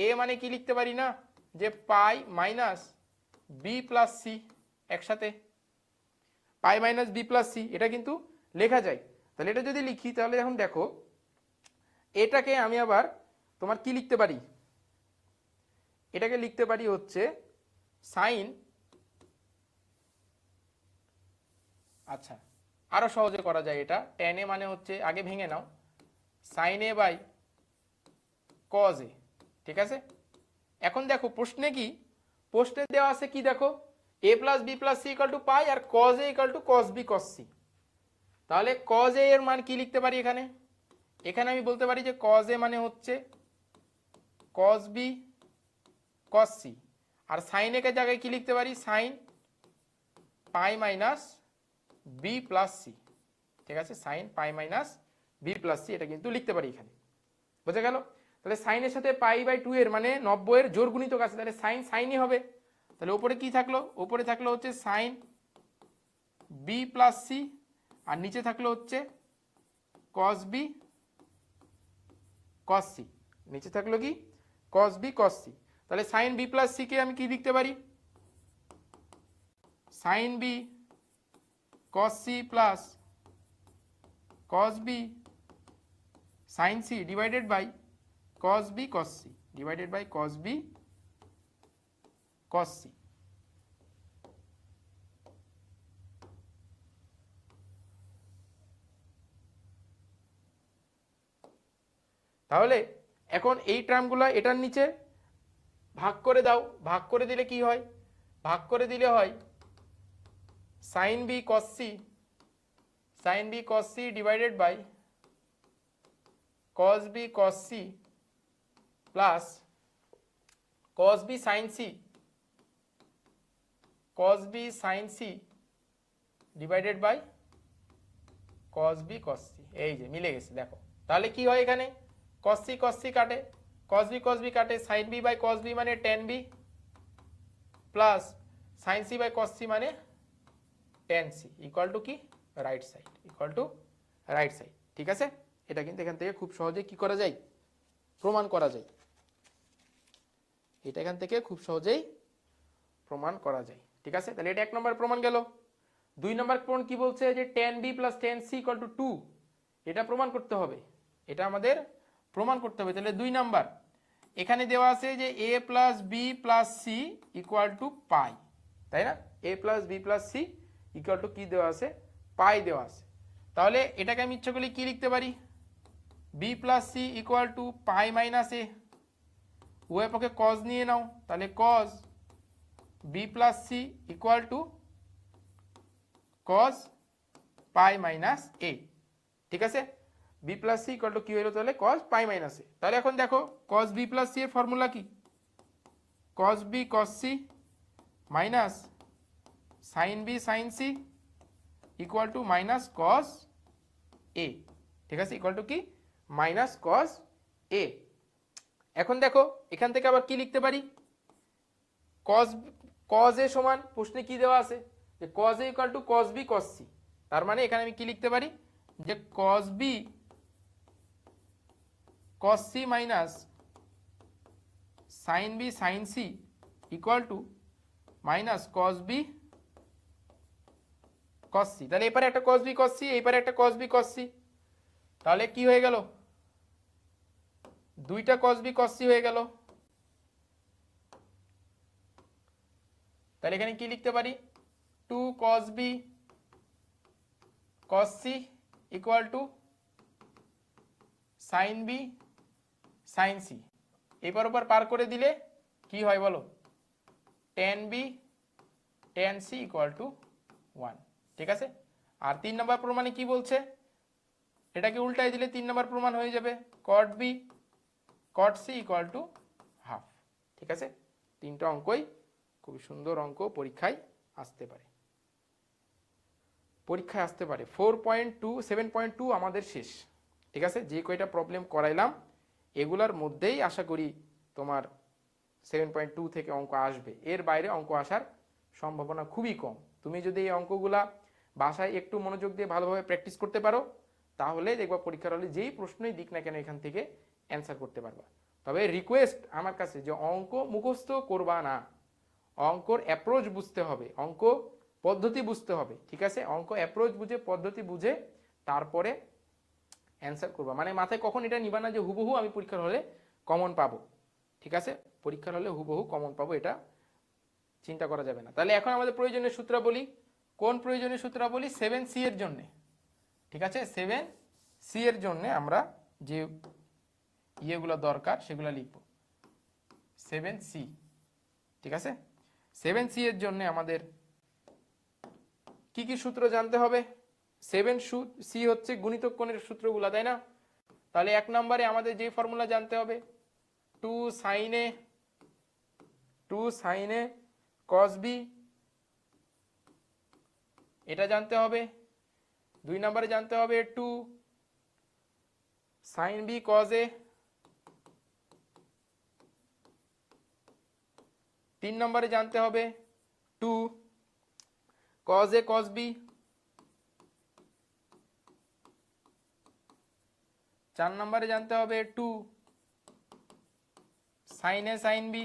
a মানে কি লিখতে পারি না যে পাই মাইনাস বি প্লাস সি, একসাথে পাই মাইনাস বি প্লাস সি, এটা কিন্তু লেখা যায়। তাহলে এটা যদি লিখি তাহলে এখন দেখো এটাকে আমি আবার তোমার কি লিখতে পারি, এটাকে লিখতে পারি হচ্ছে সাইন, আচ্ছা আরো সহজে করা যায় এটা, tan a মানে হচ্ছে আগে ভেঙে নাও sin a by cos a। ঠিক আছে, এখন দেখো প্রশ্নে কি, প্রশ্নে দেওয়া আছে কি দেখো a plus B plus C equal to pi আর cos a equal to cos b cos c, তাহলে cos a এর মান কি লিখতে পারি এখানে, এখানে আমি বলতে পারি যে cos a মানে হচ্ছে cos b cos c, R sin a কে জায়গায় কি লিখতে পারি sin pi minus B plus C. ঠিক আছে, sine pi minus B plus C, এটা কিন্তু লিখতে পারি এখানে, বোঝা গেল। তাহলে সাইনের সাথে পাই বাই 2 এর মানে 90 এর জোর গুণিতক আছে, তাহলে সাইন সাইনই হবে। তাহলে উপরে কি থাকলো, উপরে থাকলো হচ্ছে সাইন বি প্লাস সি আর নিচে থাকলো হচ্ছে cos b cos c, নিচে থাকলো কি cos b cos c। তাহলে সাইন বি প্লাস সি কে আমি কি লিখতে পারি, sine B cos c plus cos b sin c divided by cos b cos c divided by cos b cos c। তাহলে এখন এই টার্মগুলো এটার নিচে ভাগ করে দাও, ভাগ করে দিলে কি হয়, ভাগ করে দিলে হয় sin b cos c, sin b cos c divided by cos b cos c plus cos b sin c, cos b sin c divided by cos b cos c, এই যে মিলে গেছে দেখো। তাহলে কি হয় এখানে cos c কাটে, cos b কাটে, sin b by cos b মানে tan b plus sin c by cos c মানে tan c ইকুয়াল টু কি right side, equal to right side. ঠিক আছে, এটা কিন্তু এখান থেকে খুব সহজে কি করা যায়, প্রমাণ করা যায়, এটা এখান থেকে খুব সহজেই প্রমাণ করা যায়। ঠিক আছে, তাহলে এটা 1 নম্বর প্রমাণ গেল। 2 নম্বর প্রমাণ কি বলছে যে tan b plus tan c equal to 2, এটা প্রমাণ করতে হবে, এটা আমাদের প্রমাণ করতে হবে। তাহলে 2 নাম্বার এখানে দেওয়া আছে যে a plus B plus C equal to pi, তাই না, a plus B plus C equal to কি দেওয়া আছে পাই দেওয়া আছে। তাহলে এটাকে আমি ইচ্ছা করলে কি লিখতে পারি, b plus C equal to pi minus a, উভয় পক্ষে cos নিয়ে নাও, তাহলে cos b plus C equal to cos pi minus a. ঠিক আছে, b plus C equal to কি হলো তাহলে কজ পাই মাইনাস এ। তাহলে এখন দেখো কজ বি প্লাস সি এর ফর্মুলা কি, cos B cos C minus sine B sine C equal to minus cos এ। ঠিক আছে, ইকুয়াল টু কি মাইনাস কজ এ। এখন দেখো এখান থেকে আবার কি লিখতে পারি, কজ কজ এ সমান প্রশ্নে কি দেওয়া আছে যে cos A equal to cos B cos C. তার মানে এখানে আমি কি লিখতে পারি যে cos B cos C minus sine B sine C equal to minus cos B cos C. তাহলে এপারে একটা কজ বি কজ সি, এইপারে একটা কজ বি কজ সি, তাহলে কি হয়ে গেল, দুইটা কজ বি কজ সি হয়ে গেল। তাহলে এখানে কি লিখতে পারি, two cos B cos C equal to sine B sine C. এবার ওপর পার করে দিলে কি হয় বলো, tan B tan C equal to 1। ঠিক আছে, আর 3 নম্বর প্রমাণে কি বলছে, এটাকে উল্টাই দিলে 3 নম্বর প্রমাণ হয়ে যাবে cot B cot C equal to half. ঠিক আছে, 3টা অঙ্কই খুব সুন্দর অঙ্ক, পরীক্ষায় আসতে পারে, 4.2 7.2 আমাদের শেষ। ঠিক আছে, যে কয়টা প্রবলেম করাইলাম এগুলার মধ্যেই আশা করি তোমার 7.2 থেকে অঙ্ক আসবে, এর বাইরে অঙ্ক আসার সম্ভাবনা খুবই কম। তুমি যদি এই অঙ্কগুলা বাসায় একটু মনোযোগ দিয়ে ভালোভাবে প্র্যাকটিস করতে পারো তাহলে দেখবা পরীক্ষার হলে যেই প্রশ্নই দিক না কেন এখান থেকে অ্যান্সার করতে পারবা। তবে রিকোয়েস্ট আমার কাছে যে অঙ্ক মুখস্থ করবা না, অঙ্কর অ্যাপ্রোচ বুঝতে হবে, অঙ্ক পদ্ধতি বুঝতে হবে। ঠিক আছে, অঙ্ক অ্যাপ্রোচ বুঝে পদ্ধতি বুঝে তারপরে অ্যান্সার করবা, মানে মাথায় কখন এটা নিবা না যে হুবহু আমি পরীক্ষার হলে কমন পাবো। ঠিক আছে, পরীক্ষার হলে হুবহু কমন পাবো এটা চিন্তা করা যাবে না। তাহলে এখন আমাদের প্রয়োজনীয় সূত্রাবলী, কোন প্রয়োজনীয় সূত্রাবলী, 7C এর জন্য। ঠিক আছে, 7C এর জন্য আমরা যে ইয়েগুলো দরকার সেগুলো লিখব, 7C। ঠিক আছে, 7C এর জন্য আমাদের কি কি সূত্র জানতে হবে, 7C হচ্ছে গুণিতক কোণের সূত্রগুলো, তাই না? তাহলে 1 নম্বরে আমাদের যে ফর্মুলা জানতে হবে 2 sin A cos B, এটা জানতে হবে। 2 নম্বরে জানতে হবে 2 sin B cos A। 3 নম্বরে জানতে হবে 2 cos A cos B। 4 নম্বরে জানতে হবে 2 sin A sin B।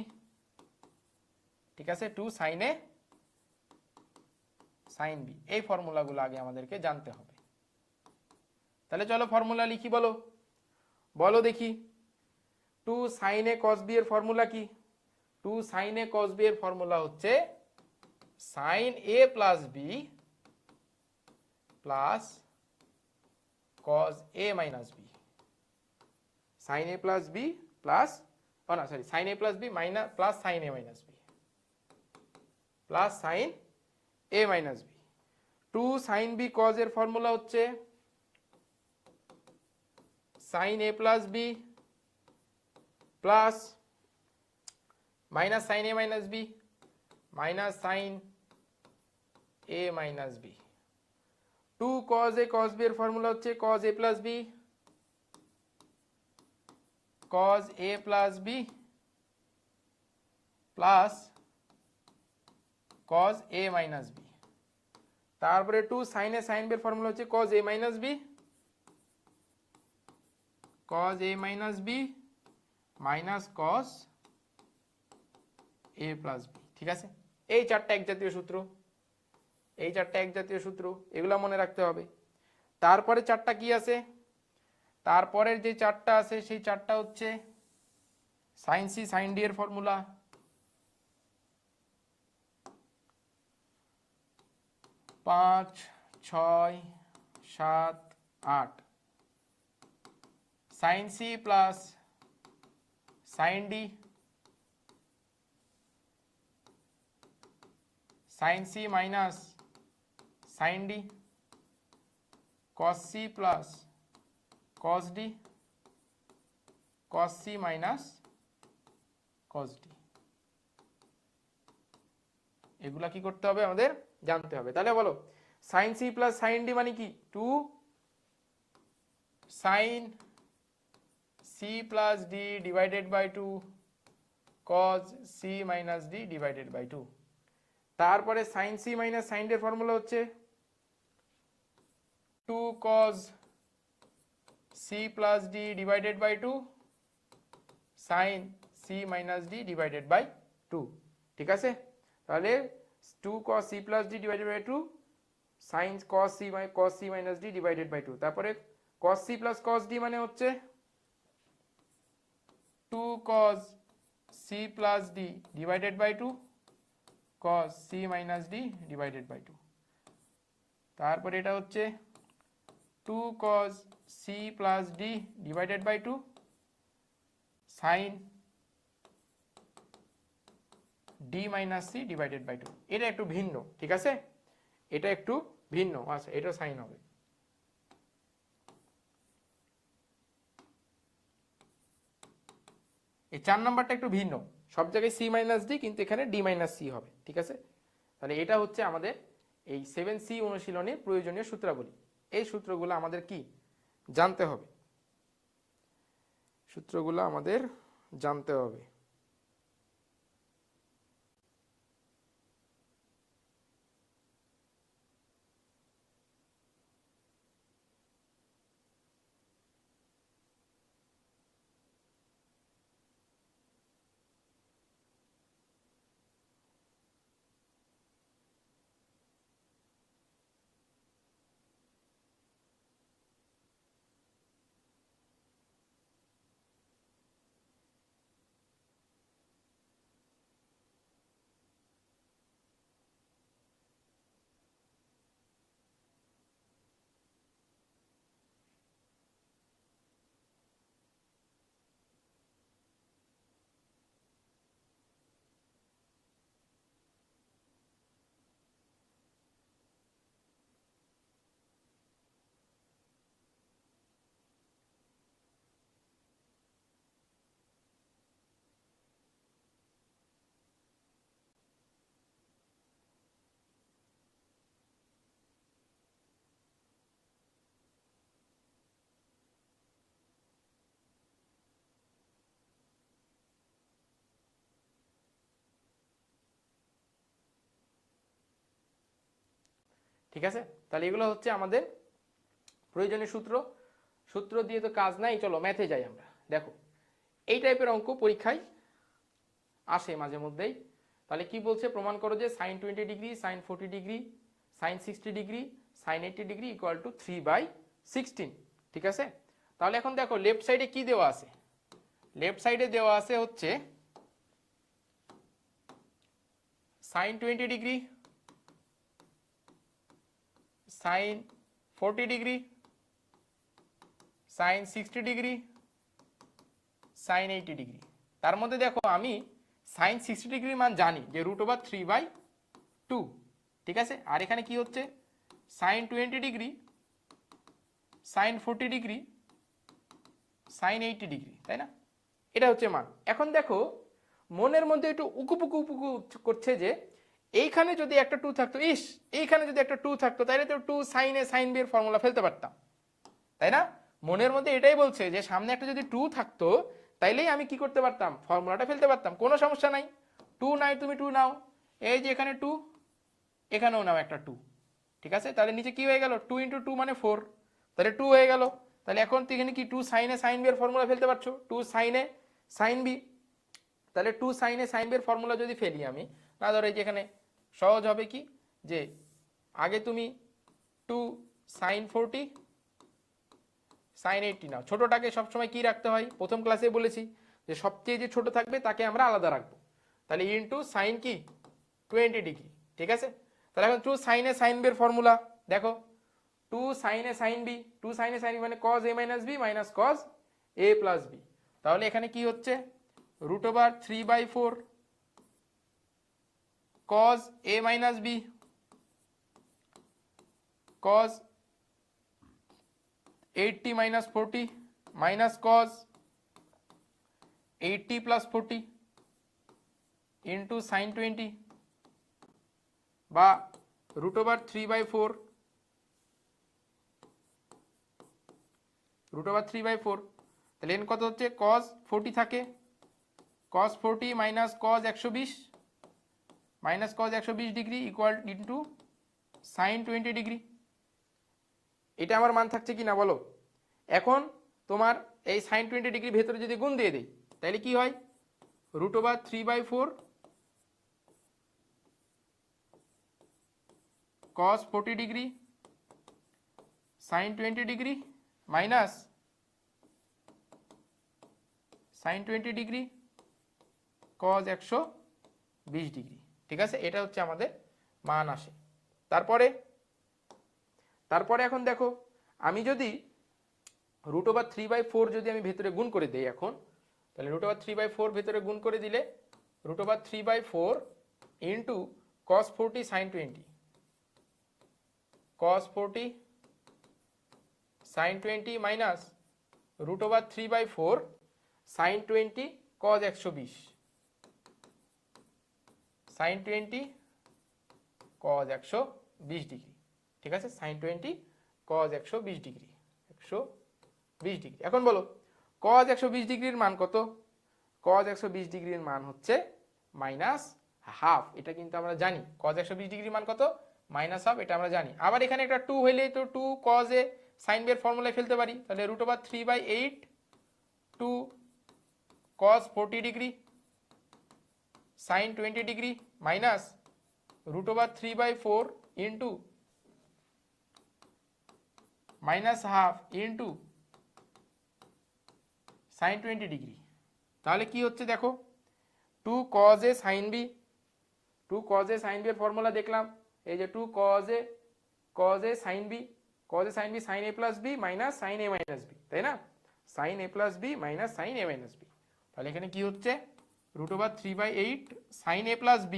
ঠিক আছে, 2 sin A sin B, এই ফর্মুলাগুলো আগে আমাদেরকে জানতে হবে। তাহলে চলো ফর্মুলা লিখি, বলো বলো দেখি, 2 sin A cos B এর ফর্মুলা কি? 2 sin A cos B এর ফর্মুলা হচ্ছে sin A plus B plus cos A minus B। sin A plus B plus, oh no sorry, sin A plus B minus plus sin A minus B plus sin A minus B। 2 sin B cos এর formula হচ্ছে sin A plus B plus minus sin A minus B minus sin A minus B। 2 cos A cos B এর formula হচ্ছে cos A plus B cos A plus B plus cos A minus B। তারপরে 2 sin A sin B এর formula হচ্ছে cos A minus B cos A minus B minus cos A plus B। ঠিক আছে, এই চারটা এক জাতীয় সূত্র, এই চারটা এক জাতীয় সূত্র, এগুলো মনে রাখতে হবে। তারপরে চারটা কি আছে, তারপরের যে চারটা আছে সেই চারটা হচ্ছে sin C sin D এর ফর্মুলা, 5 6 7 8 sin C plus sin D sine C minus sine D, cos C plus cos D, cos C minus cos D. এগুলা কি করতে হবে আমাদের জানতে হবে। তাহলে বলো sine C plus sine D মানে কি? 2 sine C plus D divided by 2 cos C minus D divided by 2। তারপরে sine C minus sine D এর ফর্মুলা হচ্ছে 2 cos C plus D divided by 2 sine C minus D divided by 2। ঠিক আছে, তাহলে 2 cos c plus d divided by 2 sin cos c minus d divided by 2। তারপরে cos c plus cos d মানে হচ্ছে 2 cos c plus d divided by 2 cos c minus d divided by 2। তারপরে এটা হচ্ছে 2 cos c plus d divided by 2 sin d minus c divided by 2। এটা একটু ভিন্ন, ঠিক আছে, এটা একটু ভিন্ন। আচ্ছা, এটা সাইন হবে। এই 4 নাম্বারটা একটু ভিন্ন, সব জায়গায় c মাইনাস d, কিন্তু এখানে d মাইনাস c হবে। ঠিক আছে, তাহলে এটা হচ্ছে আমাদের এই 7C অনুশীলনের প্রয়োজনীয় সূত্রাবলী। এই সূত্রগুলো আমাদের কি জানতে হবে, সূত্রগুলো আমাদের জানতে হবে। ঠিক আছে, তাহলে এগুলো হচ্ছে আমাদের প্রয়োজনীয় সূত্র। সূত্র দিয়ে তো কাজ নাই, চলো ম্যাথে যাই আমরা। দেখো এই টাইপের অঙ্ক পরীক্ষায় আসে মাঝে মধ্যেই। তাহলে কি বলছে, প্রমাণ করো যে sine 20 degree, sine 40 degree, sine 60 degree, sine 80 degree equal to 3/16। ঠিক আছে, তাহলে এখন দেখো লেফট সাইডে কি দেওয়া আছে। লেফট সাইডে দেওয়া আছে হচ্ছে sine 20 degree, sine 40 degree, sine 60 degree, sine 80 degree. তার মধ্যে দেখো আমি সাইন 60 ডিগ্রির মান জানি যে √3/2। ঠিক আছে, আর এখানে কি হচ্ছে sine 20 degree, sine 40 degree, sine 80 degree, তাই না? এটা হচ্ছে মান। এখন দেখো মনের মধ্যে একটু উকুপুকু করছে যে এইখানে যদি একটা 2 থাকতো, এইখানে যদি একটা 2 থাকতো, তাহলে তো 2 সাইন এ সাইন বি এর ফর্মুলা ফেলতে পারতাম, তাই না? মনের মধ্যে এটাই বলছে যে সামনে একটা যদি 2 থাকতো তাইলেই আমি কি করতে পারতাম, ফর্মুলাটা ফেলতে পারতাম, কোনো সমস্যা নাই। 2 নাই, তুমি 2 নাও, এই যে এখানে 2, এখানেও নাও একটা 2। ঠিক আছে, তাহলে নিচে কি হয়ে গেল, 2 × 2 মানে 4, তাহলে 2 হয়ে গেল। তাহলে এখন তো এখানে কি 2 সাইন এ সাইন বি এর ফর্মুলা ফেলতে পারছো, 2 সাইন এ সাইন বি। তাহলে 2 সাইন এ সাইন বি এর ফর্মুলা যদি ফেলি আমি, না ধরো এই যে এখানে সহজ হবে কি, যে আগে তুমি 2 সাইন 40 সাইন 80 নাও। ছোটটাকে সবসময় কি রাখতে হয়, প্রথম ক্লাসে বলেছি যে সবচেয়ে যে ছোট থাকবে তাকে আমরা আলাদা রাখবো। তাহলে ইনটু সাইন কি 20 ডিগ্রি। ঠিক আছে, তাহলে এখন 2 সাইন এ সাইন বি এর ফর্মুলা দেখো, 2 sine A sine B, 2 sine A sine B মানে cos a - b minus cos a + b। তাহলে এখানে কি হচ্ছে √3/4 cos a minus b, cos 80 minus 40 minus cos 80 plus 40 into sin 20 বা root over 3/4 root over 3/4 তাহলে n কত হচ্ছে cos 40 থাকে cos 40 minus cos 120 minus cos 120 degree equal into sin 20 degree. এটা আমার মান থাকছে কি না বলো। এখন তোমার এই sin 20 ডিগ্রি ভেতরে যদি গুণ দিয়ে দেই তাহলে কি হয় root over 3/4 cos 40 degree sin 20 degree minus sin 20 degree cos 120 degree. ঠিক আছে, এটা হচ্ছে আমাদের মান আসে। তারপরে এখন দেখো আমি যদি root over 3/4 যদি আমি ভেতরে গুণ করে দেই এখন তাহলে root over 3/4 ভেতরে গুণ করে দিলে root over 3/4 into cos 40 sin 20 cos 40 sin 20 minus root over 3/4 sin 20 cos 120 sin 20 cos 120 degree. ঠিক আছে, sin 20 cos 120 ডিগ্রি 120 ডিগ্রি। এখন বলো cos 120 ডিগ্রির মান কত? cos 120 ডিগ্রির মান হচ্ছে মাইনাস হাফ। এটা কিন্তু আমরা জানি cos 120 ডিগ্রির মান কত মাইনাস হাফ, এটা আমরা জানি। আবার এখানে একটা 2 হইলে তো 2 cos এ sin বের ফর্মুলায় ফেলতে পারি, তাহলে root over 3/8 2 cos 40 degree sin 20 degree minus root over 3/4 into minus half into sin 20 degree. তাহলে কি হচ্ছে দেখো 2 cos a sin b 2 cos a sin b এর ফর্মুলা দেখলাম, এই যে 2 cos a sin b cos a sin b sin a plus b minus sin a minus b, তাই না? sin a plus b minus sin a minus b। তাহলে এখানে কি হচ্ছে root over 3/8 sin a plus b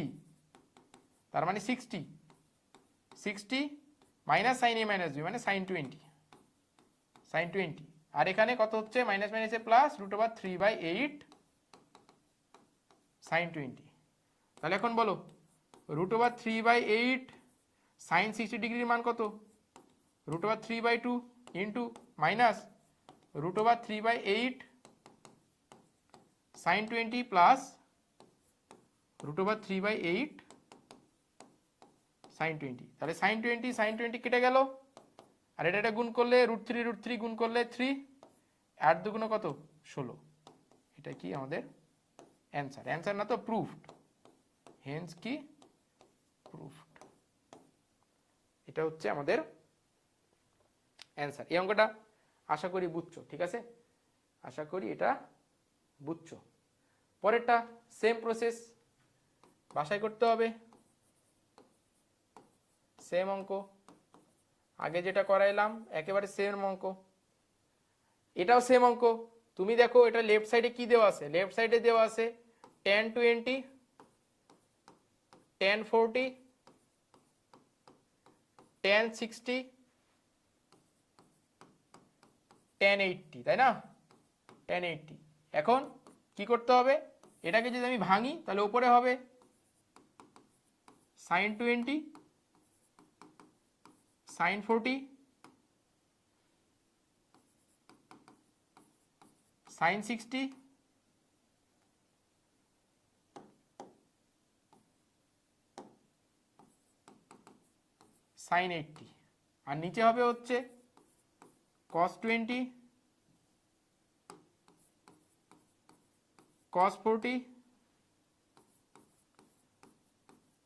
তার মানে 60 minus sin a minus b মানে sin 20 আর এখানে কত হচ্ছে মাইনাস মাইনাসে প্লাস root over 3/8 sin 20। তাহলে এখন বলো root over 3/8 sin 60 ডিগ্রির মান কত? root over 3/2 into minus root over 3/8 sin 20 plus root over 3/8 sin 20। তাহলে sin 20 কেটে গেল, আর এটা গুণ করলে √3 গুণ করলে 3 8 দুগুণ কত 16। এটা কি আমাদের অ্যান্সার না তো প্রুফড, হেন্স কি প্রুফড। এটা হচ্ছে আমাদের অ্যান্সার। এই অঙ্কটা আশা করি বুঝছো, ঠিক আছে, আশা করি এটা বুঝছো। পরেরটা সেম প্রসেস, বাসায় করতে হবে, সেম অঙ্ক, আগে যেটা করাইলাম একেবারে সেম অঙ্ক, এটাও সেম অঙ্ক। তুমি দেখো এটা লেফট সাইডে কি দেওয়া আছে, লেফট সাইডে দেওয়া আছে tan 20 tan 40 tan 60 tan 80, তাই না? tan 80। এখন কি করতে হবে, এটাকে যদি আমি ভাঙি তাহলে উপরে হবে sin 20 sin 40 sin 60 sin 80, আর নিচে হবে হচ্ছে cos 20 cos 40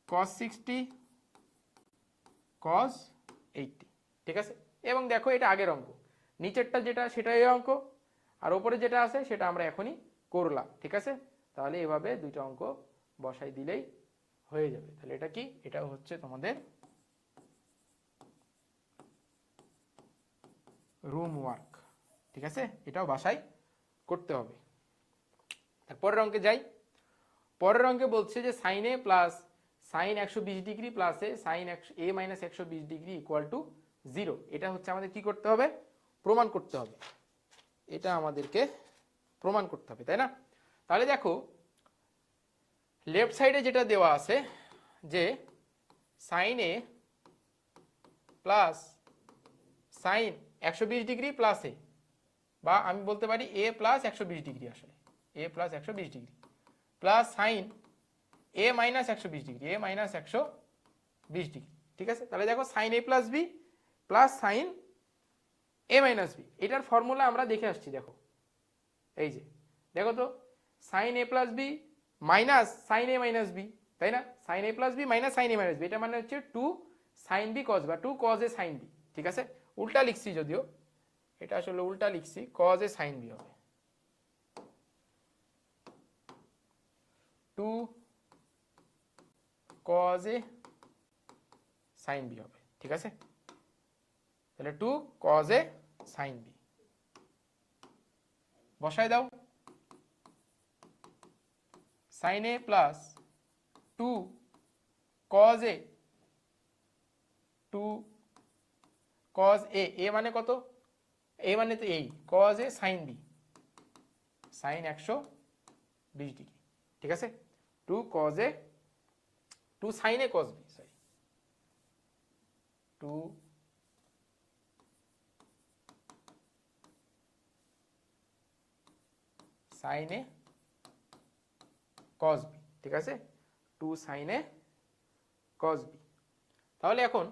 cos 60 cos 80। ঠিক আছে, এবং দেখো এটা আগের অঙ্ক, নিচেরটা যেটা সেটা এই অঙ্ক, আর উপরে যেটা আছে সেটা আমরা এখনই করলাম। ঠিক আছে, তাহলে এভাবে দুইটা অঙ্ক বসাই দিলেই হয়ে যাবে। তাহলে এটা কি, এটা হচ্ছে তোমাদের রুম ওয়ার্ক। ঠিক আছে, এটাও বাসায় করতে হবে। তারপরের অঙ্কে যাই। পরের অঙ্কে বলছে যে sin a plus sine 120 degree plus A sine A minus 120 degree equal to 0। এটা হচ্ছে আমাদের কি করতে হবে, প্রমাণ করতে হবে। এটা আমাদেরকে প্রমাণ করতে হবে, তাই না? তাহলে দেখো লেফট সাইডে যেটা দেওয়া আছে যে sign a plus sine 120 degree plus এ, বা আমি বলতে পারি এ প্লাস 120 ডিগ্রি, আসলে এ প্লাস 120 ডিগ্রি প্লাস সাইন এ মাইনাস 120 ডিগ্রি, এ মাইনাস 120 ডিগ্রি। ঠিক আছে, তাহলে দেখো sine a plus B plus sine A minus B, এটার ফর্মুলা আমরা দেখে আসছি। দেখো এই যে দেখো তো, sign a plus B minus sign A minus B, তাই না? Sign a plus B minus sign A minus B, এটা মানে হচ্ছে 2 সাইন বি কজ, বা 2 কজ এ সাইন বি। ঠিক আছে, উল্টা লিখছি যদিও, এটা আসলে উল্টা লিখছি, কজ এ সাইন বি হবে 2 কজ এ সাইন বি হবে। ঠিক আছে, তাহলে 2 কজ এ সাইন বি বসায় দাও। Sine a plus 2 cos a, 2 cos a, a মানে কত, এ মানে তো এই cos a sine B, sine 120 degree. ঠিক আছে, 2 cos a, 2 sine a cos b, sorry 2 sine a cos b. ঠিক আছে, 2 সাইন এ কজ বি। তাহলে এখন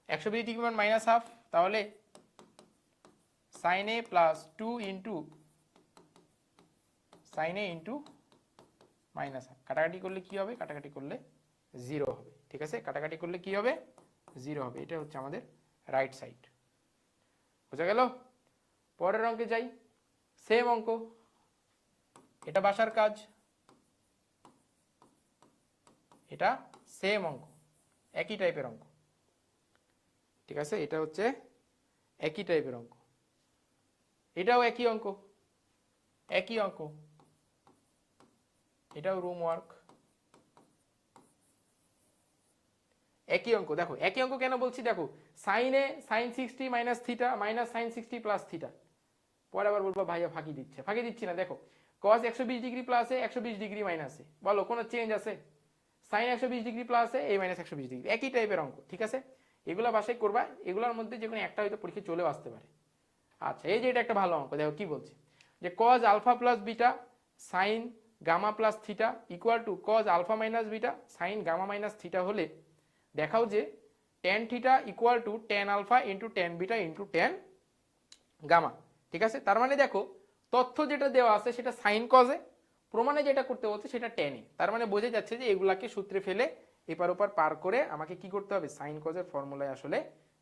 120 ডিগ্রি মান মাইনাস হাফ, তাহলে sign a plus 2 into sign A into minus half. কাটাকাটি করলে কি হবে, কাটাকাটি করলে 0 হবে। ঠিক আছে, কাটাকাটি করলে কি হবে, 0 হবে। এটা হচ্ছে আমাদের রাইট সাইড। বোঝা গেল? পরের অঙ্কে যাই, সেম অঙ্ক, এটা বাসার কাজ, এটা সেম অঙ্ক, একই টাইপের অঙ্ক। ঠিক আছে, এটা হচ্ছে একই টাইপের অঙ্ক, এটাও একই অঙ্ক, একই অঙ্ক, এটাও রুম ওয়ার্ক, একই অঙ্ক। দেখো একই অঙ্ক কেন বলছি, দেখো সাইনে sine 60 minus theta minus sine 60 plus theta. পরে আবার বলবো ভাইয়া ফাঁকি দিচ্ছে, ফাঁকি দিচ্ছি না। দেখো কস 120 ডিগ্রি প্লাসে 120 ডিগ্রি মাইনাসে, বলো কোনো চেঞ্জ আছে? সাইন 120 ডিগ্রি প্লাসে এ মাইনাস 120 ডিগ্রি, একই টাইপের অঙ্ক। ঠিক আছে, এগুলো বাসায় করবা, এগুলোর মধ্যে যে কোনো একটা হয়তো পরীক্ষা চলেও আসতে পারে। আচ্ছা, এই যে এটা একটা ভালো অঙ্ক, দেখো কি বলছে, যে cos alpha plus beta sine gamma plus theta equal to cos alpha minus beta sine gamma minus theta হলে দেখাও যে tan theta equal to tan alpha into tan beta into tan gamma. ঠিক আছে, তার মানে দেখো তথ্য যেটা দেওয়া আছে সেটা সাইন কজে, প্রমাণে যেটা করতে বলছে সেটা টেনে। তার মানে বোঝা যাচ্ছে যে এগুলাকে সূত্রে ফেলে এপার ওপার পার করে আমাকে কি করতে হবে, সাইন কজের ফর্মুলায় আসলে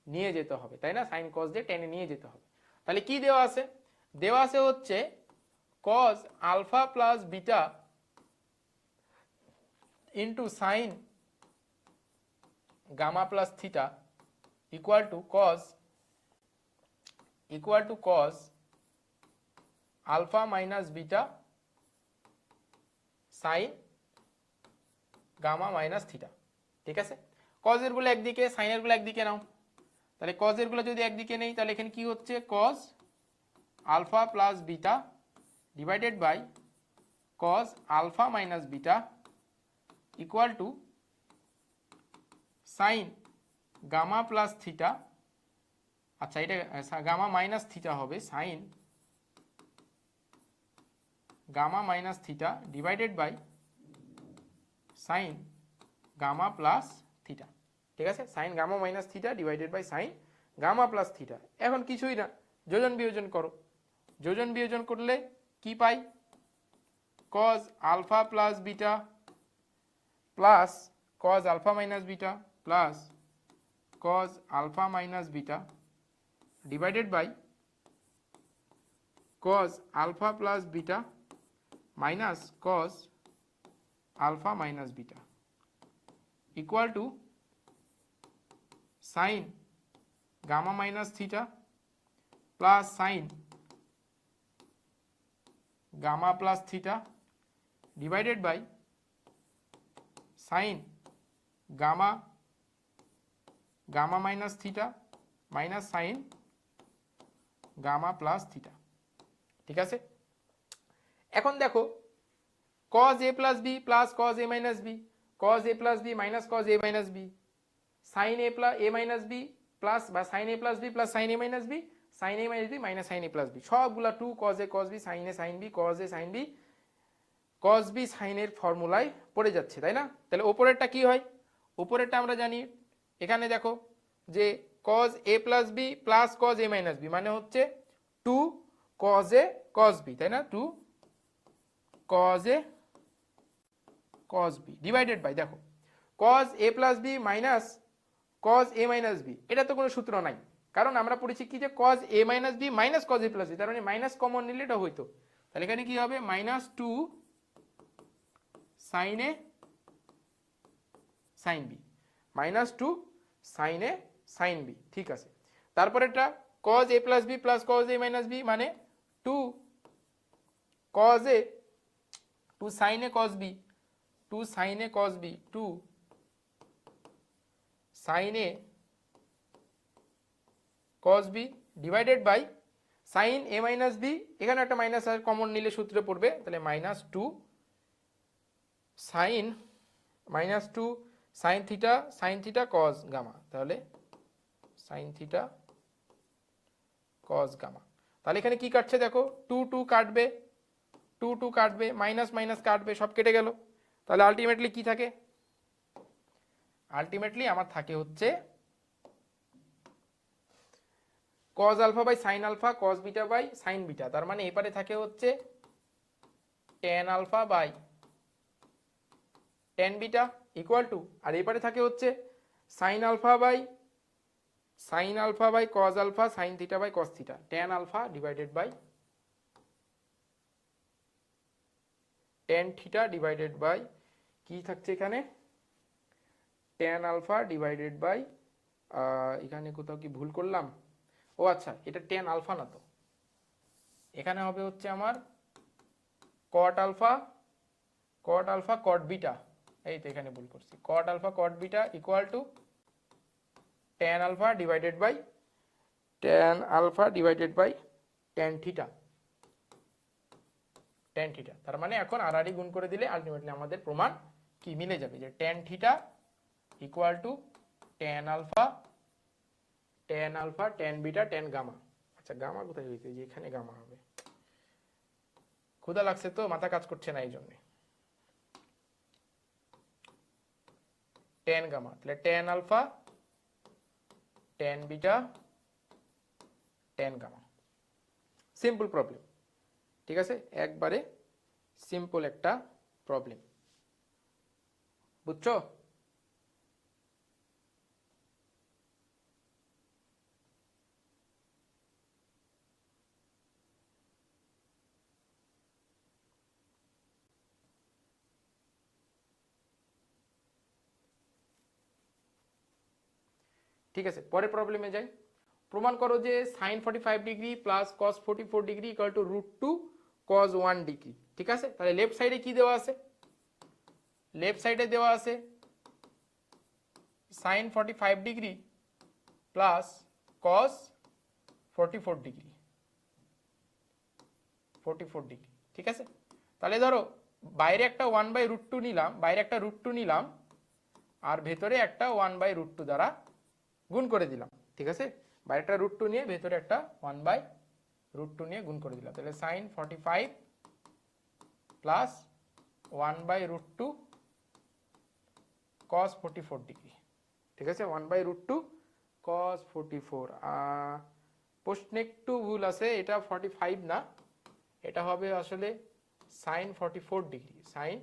নিয়ে যেতে হবে, তাই না? সাইন কজ দিয়ে টেনে নিয়ে যেতে হবে। তাহলে কি দেওয়া আছে, দেওয়া আছে হচ্ছে cos alpha plus beta into sine gamma plus theta equal to cos alpha minus beta sine gamma minus theta. ঠিক আছে, কজের গুলো একদিকে, সাইনের গুলো একদিকে নাও। তাহলে কজের গুলো যদি একদিকে নেই তাহলে এখানে কি হচ্ছে, cos alpha plus beta divided by cos alpha minus beta equal to sine gamma plus theta. আচ্ছা, এটা গামা মাইনাস থিটা হবে, sine gamma minus theta divided by sine gamma plus theta. ঠিক আছে, sine gamma minus theta divided by sine gamma plus theta. এখন কিছুই না, যোজন বিয়োজন করো, যোজন বিয়োজন করলে কি পাই, cos alpha plus beta plus cos alpha minus beta plus cos alpha minus beta divided by cos alpha plus beta minus cos alpha minus beta equal to sine gamma minus theta plus sine gamma plus theta divided by sine gamma gamma minus theta minus sine gamma plus theta. ঠিক আছে, এখন দেখো cos a plus B plus cos a minus b, cos a plus B minus cos a minus B, sin a plus a minus B plus বা sin a plus B plus sin a minus B, sin a minus B minus sin a plus B, সবগুলা 2 cos a cos b sin a sin b cos a sin b cos b sin এর ফর্মুলায় পড়ে যাচ্ছে, তাই না? তাহলে উপরেরটা কি হয়? উপরেরটা আমরা জানি, এখানে দেখো যে cos a plus B plus cos a minus B মানে হচ্ছে 2 cos a cos b, তাই না? 2 cos a cos b divided by দেখো cos a plus b minus cos a minus b, এটা তো কোনো সূত্র নাই, কারণ আমরা পড়েছি কি যে cos a minus b minus cos a plus b, তার মানে মাইনাস কমন নিলে এটা হইতো। তাহলে এখানে কি হবে? Minus 2 sin a sin b minus 2 sin a sin b। ঠিক আছে, তারপর এটা cos a plus b plus cos a minus b মানে 2 cos a 2 sin a cos b 2 sin a cos b 2 sin a cos b divided by sin a minus b, এখানে একটা minus আর common নিলে সূত্রে পড়বে, তাহলে minus 2 sin minus 2 sin theta cos গামা, তাহলে sin theta cos গামা। তাহলে এখানে কি কাটছে দেখো 2 2 কাটবে, 2 2 কাটবে, মাইনাস মাইনাস কাটবে, সব কেটে গেল। তাহলে আলটিমেটলি কি থাকে? আলটিমেটলি আমার থাকে হচ্ছে cos alpha by sin alpha cos beta by sin beta, তার মানে এপারে থাকে হচ্ছে tan alpha by tan beta equal to, আর এপারে থাকে হচ্ছে sin alpha by cos alpha sin theta by cos theta, tan alpha divided by tan theta divided by কি থাকছে এখানে tan আলফা ডিভাইডেড বাই এখানে কোথাও কি ভুল করলাম? ও আচ্ছা, এটা tan আলফা না তো, এখানে হবে হচ্ছে আমার cot আলফা cot বিটা, এই তো এখানে ভুল করছি, cot alpha cot beta equal to tan alpha divided by tan theta, তার মানে এখন আর গুণ করে দিলে আলটিমেটলি আমাদের প্রমাণ কি মিলে যাবে যে tan theta equal to tan alpha tan beta tan gamma. আচ্ছা গামা কোথায় হয়েছে? যে এখানে গামা হবে, ক্ষুধা লাগছে তো মাথা কাজ করছে না এই জন্য। tan গামা, তাহলে tan alpha tan beta tan gamma. Simple problem, ঠিক আছে, একবারে সিম্পল একটা প্রবলেম, বুঝছো? ঠিক আছে, পরের প্রবলেমে যাই। প্রমাণ করো যে sin 45 degree plus cos 44 degree equal to √2 cos 1 degree. ঠিক আছে, তাহলে লেফট সাইডে কি দেওয়া আছে? লেফট সাইডে দেওয়া আছে sin 45 degree plus cos 44 degree 44 degree. ঠিক আছে, তাহলে ধরো বাইরে একটা 1/√2 নিলাম, বাইরে একটা √2 নিলাম, আর ভেতরে একটা 1/√2 দ্বারা গুণ করে দিলাম। ঠিক আছে, বাইরে একটা √2 নিয়ে ভেতরে একটা 1/√2 নিয়ে গুণ করে দিলাম, তাহলে sin 45 প্লাস 1/√2 cos 44 ডিগ্রি। ঠিক আছে, 1/√2 cos 44, প্রশ্নে একটু ভুল আছে, এটা 45 না, এটা হবে আসলে sin 44 degree, sin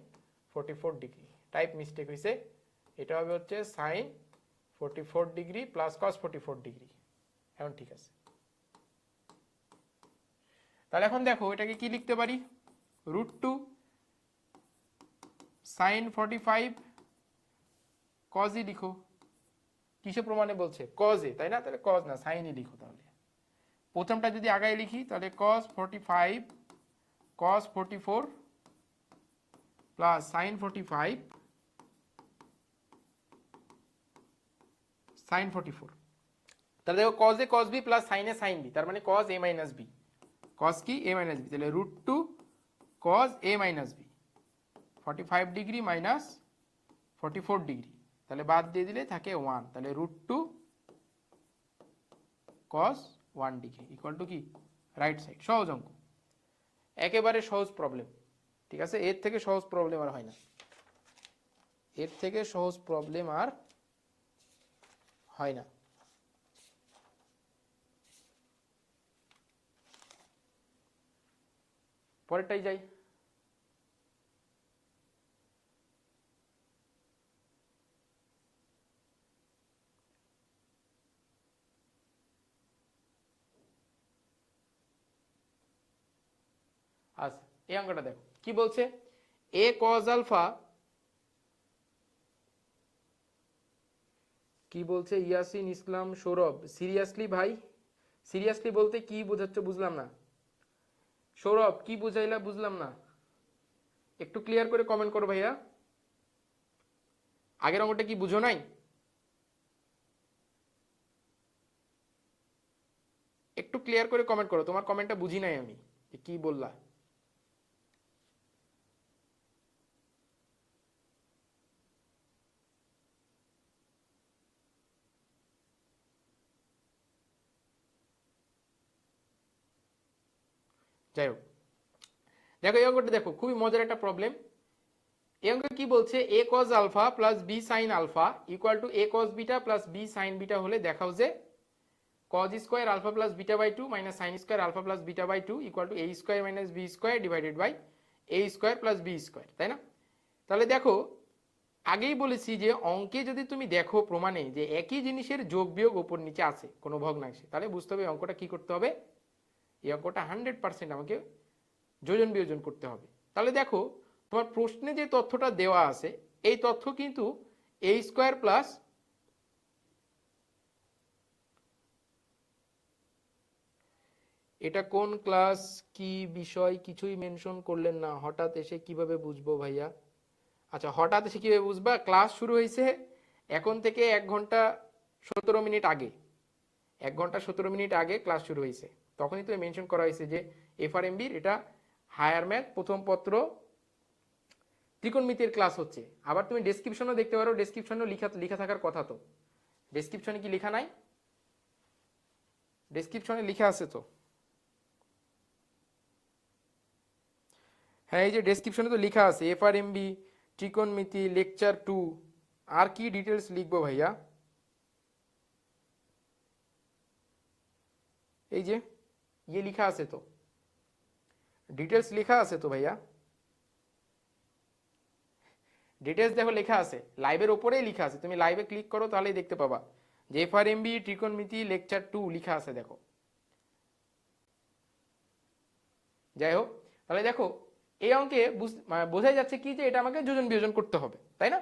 44 degree, type mistake হয়েছে, এটা হবে হচ্ছে sin 44 degree plus cos 44 degree. এখন ঠিক আছে, তাহলে এখন দেখো এটাকে কি লিখতে পারি? √2 sin 45 cos ই লিখো, কিসে প্রমাণে বলছে? cos এ, তাই না? তাহলে cos না sin ই লিখো। তাহলে প্রথমটা যদি আগায় লিখি তাহলে cos 45 cos 44 plus sine 45 sine 44। তাহলে দেখো cos A cos B plus sine A sine B, তার মানে কজ এ মাইনাস বি, কজ কি এ মাইনাস বি, তাহলে √2 কজ এ minus B, 45 degree minus 44 degree, তাহলে বাদ দিয়ে দিলে থাকে 1, তাহলে √2 কজ 1 ডিগ্রি ইকুয়াল টু কি রাইট সাইড। সহজ অঙ্ক, একেবারে সহজ প্রবলেম, ঠিক আছে, এর থেকে সহজ প্রবলেম আর হয় না, এর থেকে সহজ প্রবলেম আর হয় না। পরেরটাই যাই। আচ্ছা এই অঙ্কটা দেখো কি বলছে, এ কজ আলফা, কি বলছে ইয়াসিন ইসলাম সৌরভ, সিরিয়াসলি ভাই, সিরিয়াসলি বলতে কি বোঝাচ্ছ বুঝলাম না, সৌরভ কি বুঝাইলা বুঝলাম না, একটু ক্লিয়ার করে কমেন্ট করো ভাইয়া, আগের অঙ্কটা কি বুঝো নাই, একটু ক্লিয়ার করে কমেন্ট করো, তোমার কমেন্টটা বুঝি নাই আমি কি বললা। যাই হোক, দেখো এই অঙ্কটা দেখো খুবই মজার একটা প্রবলেম। এই অঙ্কে কি বলছে, a cos alpha plus b sine alpha equal to a cos beta plus b sine beta হলে দেখাও যে cos square alpha plus beta by 2 minus sine square alpha plus beta by 2 equal to A square minus b square divided by a square plus B square, তাই না? তাহলে দেখো আগেই বলেছি যে অঙ্কে যদি তুমি দেখো প্রমাণে যে একই জিনিসের যোগ বিয়োগ উপর নিচে আছে কোনো ভগ্নাংশে, তাহলে বুঝতে হবে অঙ্কটা কি করতে হবে, এই অঙ্কটা 100% আমাকে যোজন বিয়োজন করতে হবে। তাহলে দেখো তোমার প্রশ্নে যে তথ্যটা দেওয়া আছে এই তথ্য কিন্তু এ স্কোয়ার প্লাস এটা কোন ক্লাস কি বিষয় কিছুই মেনশন করলেন না, হঠাৎ এসে কিভাবে বুঝবো ভাইয়া? আচ্ছা হঠাৎ এসে কিভাবে বুঝবা, ক্লাস শুরু হয়েছে এখন থেকে 1 ঘন্টা 17 মিনিট আগে, 1 ঘন্টা 17 মিনিট আগে ক্লাস শুরু হয়েছে, তখনই তো মেনশন করা হয়েছে যে এফআরএমবির এটা হায়ার ম্যাথ প্রথম পত্র ত্রিকোণমিতির ক্লাস হচ্ছে। আবার তুমি ডেসক্রিপশনও দেখতে পারো, ডেসক্রিপশনও লেখা থাকার কথা, তো ডেসক্রিপশনে কি লেখা নাই? ডেসক্রিপশনে লেখা আছে তো, হ্যাঁ এই যে ডেসক্রিপশনে তো লেখা আছে এফআরএমবি ত্রিকোণমিতি লেকচার 2, আর কি ডিটেলস লিখবো ভাইয়া? এই যে ইয়ে লেখা আছে তো, ডিটেলস লেখা আছে তো ভাইয়া, ডিটেলস দেখো লেখা আছে, লাইভের ওপরেই লেখা আছে, তুমি লাইভে ক্লিক করো তাহলেই দেখতে পাবা যে এফআরএমবি ত্রিকোণমিতি লেকচার 2 লেখা আছে দেখো। যাই হোক, তাহলে দেখো এই অঙ্কে বোঝাই যাচ্ছে কি যে এটা আমাকে যোজন বিয়োজন করতে হবে, তাই না?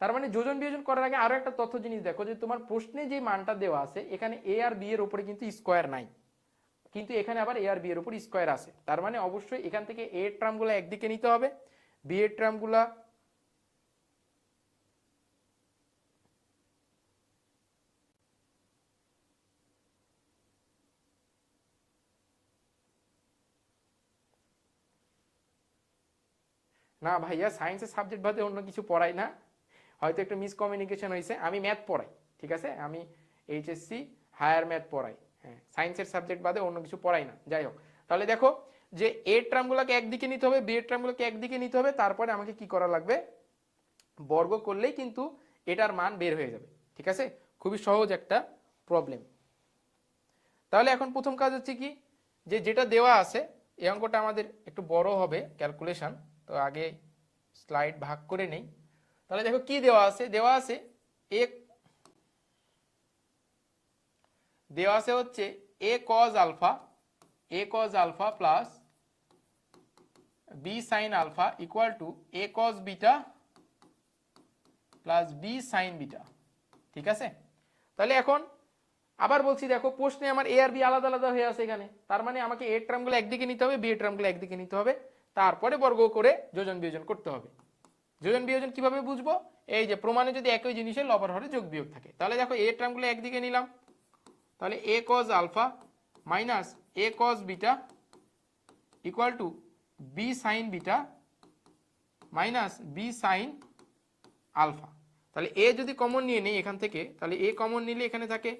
তার মানে যোজন বিয়োজন করার আগে আরো একটা তথ্য জিনিস দেখো, যে তোমার প্রশ্নে যে মানটা দেওয়া আছে এখানে এ আর বি এর উপরে কিন্তু স্কোয়ার নাই, কিন্তু এখানে আবার এ আর বি এর উপর স্কোয়ার আছে, তার মানে অবশ্যই এখান থেকে এ এর টার্মগুলো একদিকে নিতে হবে, বি এর টার্মগুলা না ভাইয়া সায়েন্সের সাবজেক্ট বাদে অন্য কিছু পড়াই না, হয়তো একটু মিসকমিউনিকেশন হয়েছে, আমি ম্যাথ পড়াই, ঠিক আছে, আমি এইচএসসি হায়ার ম্যাথ পড়াই, হ্যাঁ সায়েন্সের সাবজেক্ট বাদে অন্য কিছু পড়াই না। যাই হোক, তাহলে দেখো যে এ টার্মগুলোকে একদিকে নিতে হবে, বি এর টার্মগুলোকে একদিকে নিতে হবে, তারপরে আমাকে কি করা লাগবে, বর্গ করলেই কিন্তু এটার মান বের হয়ে যাবে, ঠিক আছে, খুবই সহজ একটা প্রবলেম। তাহলে এখন প্রথম কাজ হচ্ছে কি, যে যেটা দেওয়া আছে এই অঙ্কটা আমাদের একটু বড় হবে ক্যালকুলেশন, তো আগে স্লাইড ভাগ করে নেই। তাহলে দেখো কি দেওয়া আছে, দেওয়া আছে হচ্ছে a cos alpha plus b sine alpha equal to a cos beta plus b sine beta, ঠিক আছে। তাহলে এখন আবার বলছি দেখো প্রশ্নে আমার এ আর বি আলাদা আলাদা হয়ে আছে এখানে, তার মানে আমাকে এ টার্মগুলো একদিকে নিতে হবে, বি এর টার্মগুলো একদিকে নিতে হবে, তারপরে বর্গ করে যোজন বিয়োজন করতে হবে। যোজন বিয়োজন কিভাবে বুঝবো? এই যে প্রমাণে যদি একই জিনিসের লবের হরে যোগ বিয়োগ থাকে, তাহলে দেখো এ টার্মগুলো একদিকে নিলাম, তাহলে a cos alpha minus a cos beta equal to b sine beta minus b sine alpha. তাহলে এ যদি কমন নিয়ে নেই এখান থেকে, তাহলে এ কমন নিলে এখানে থাকে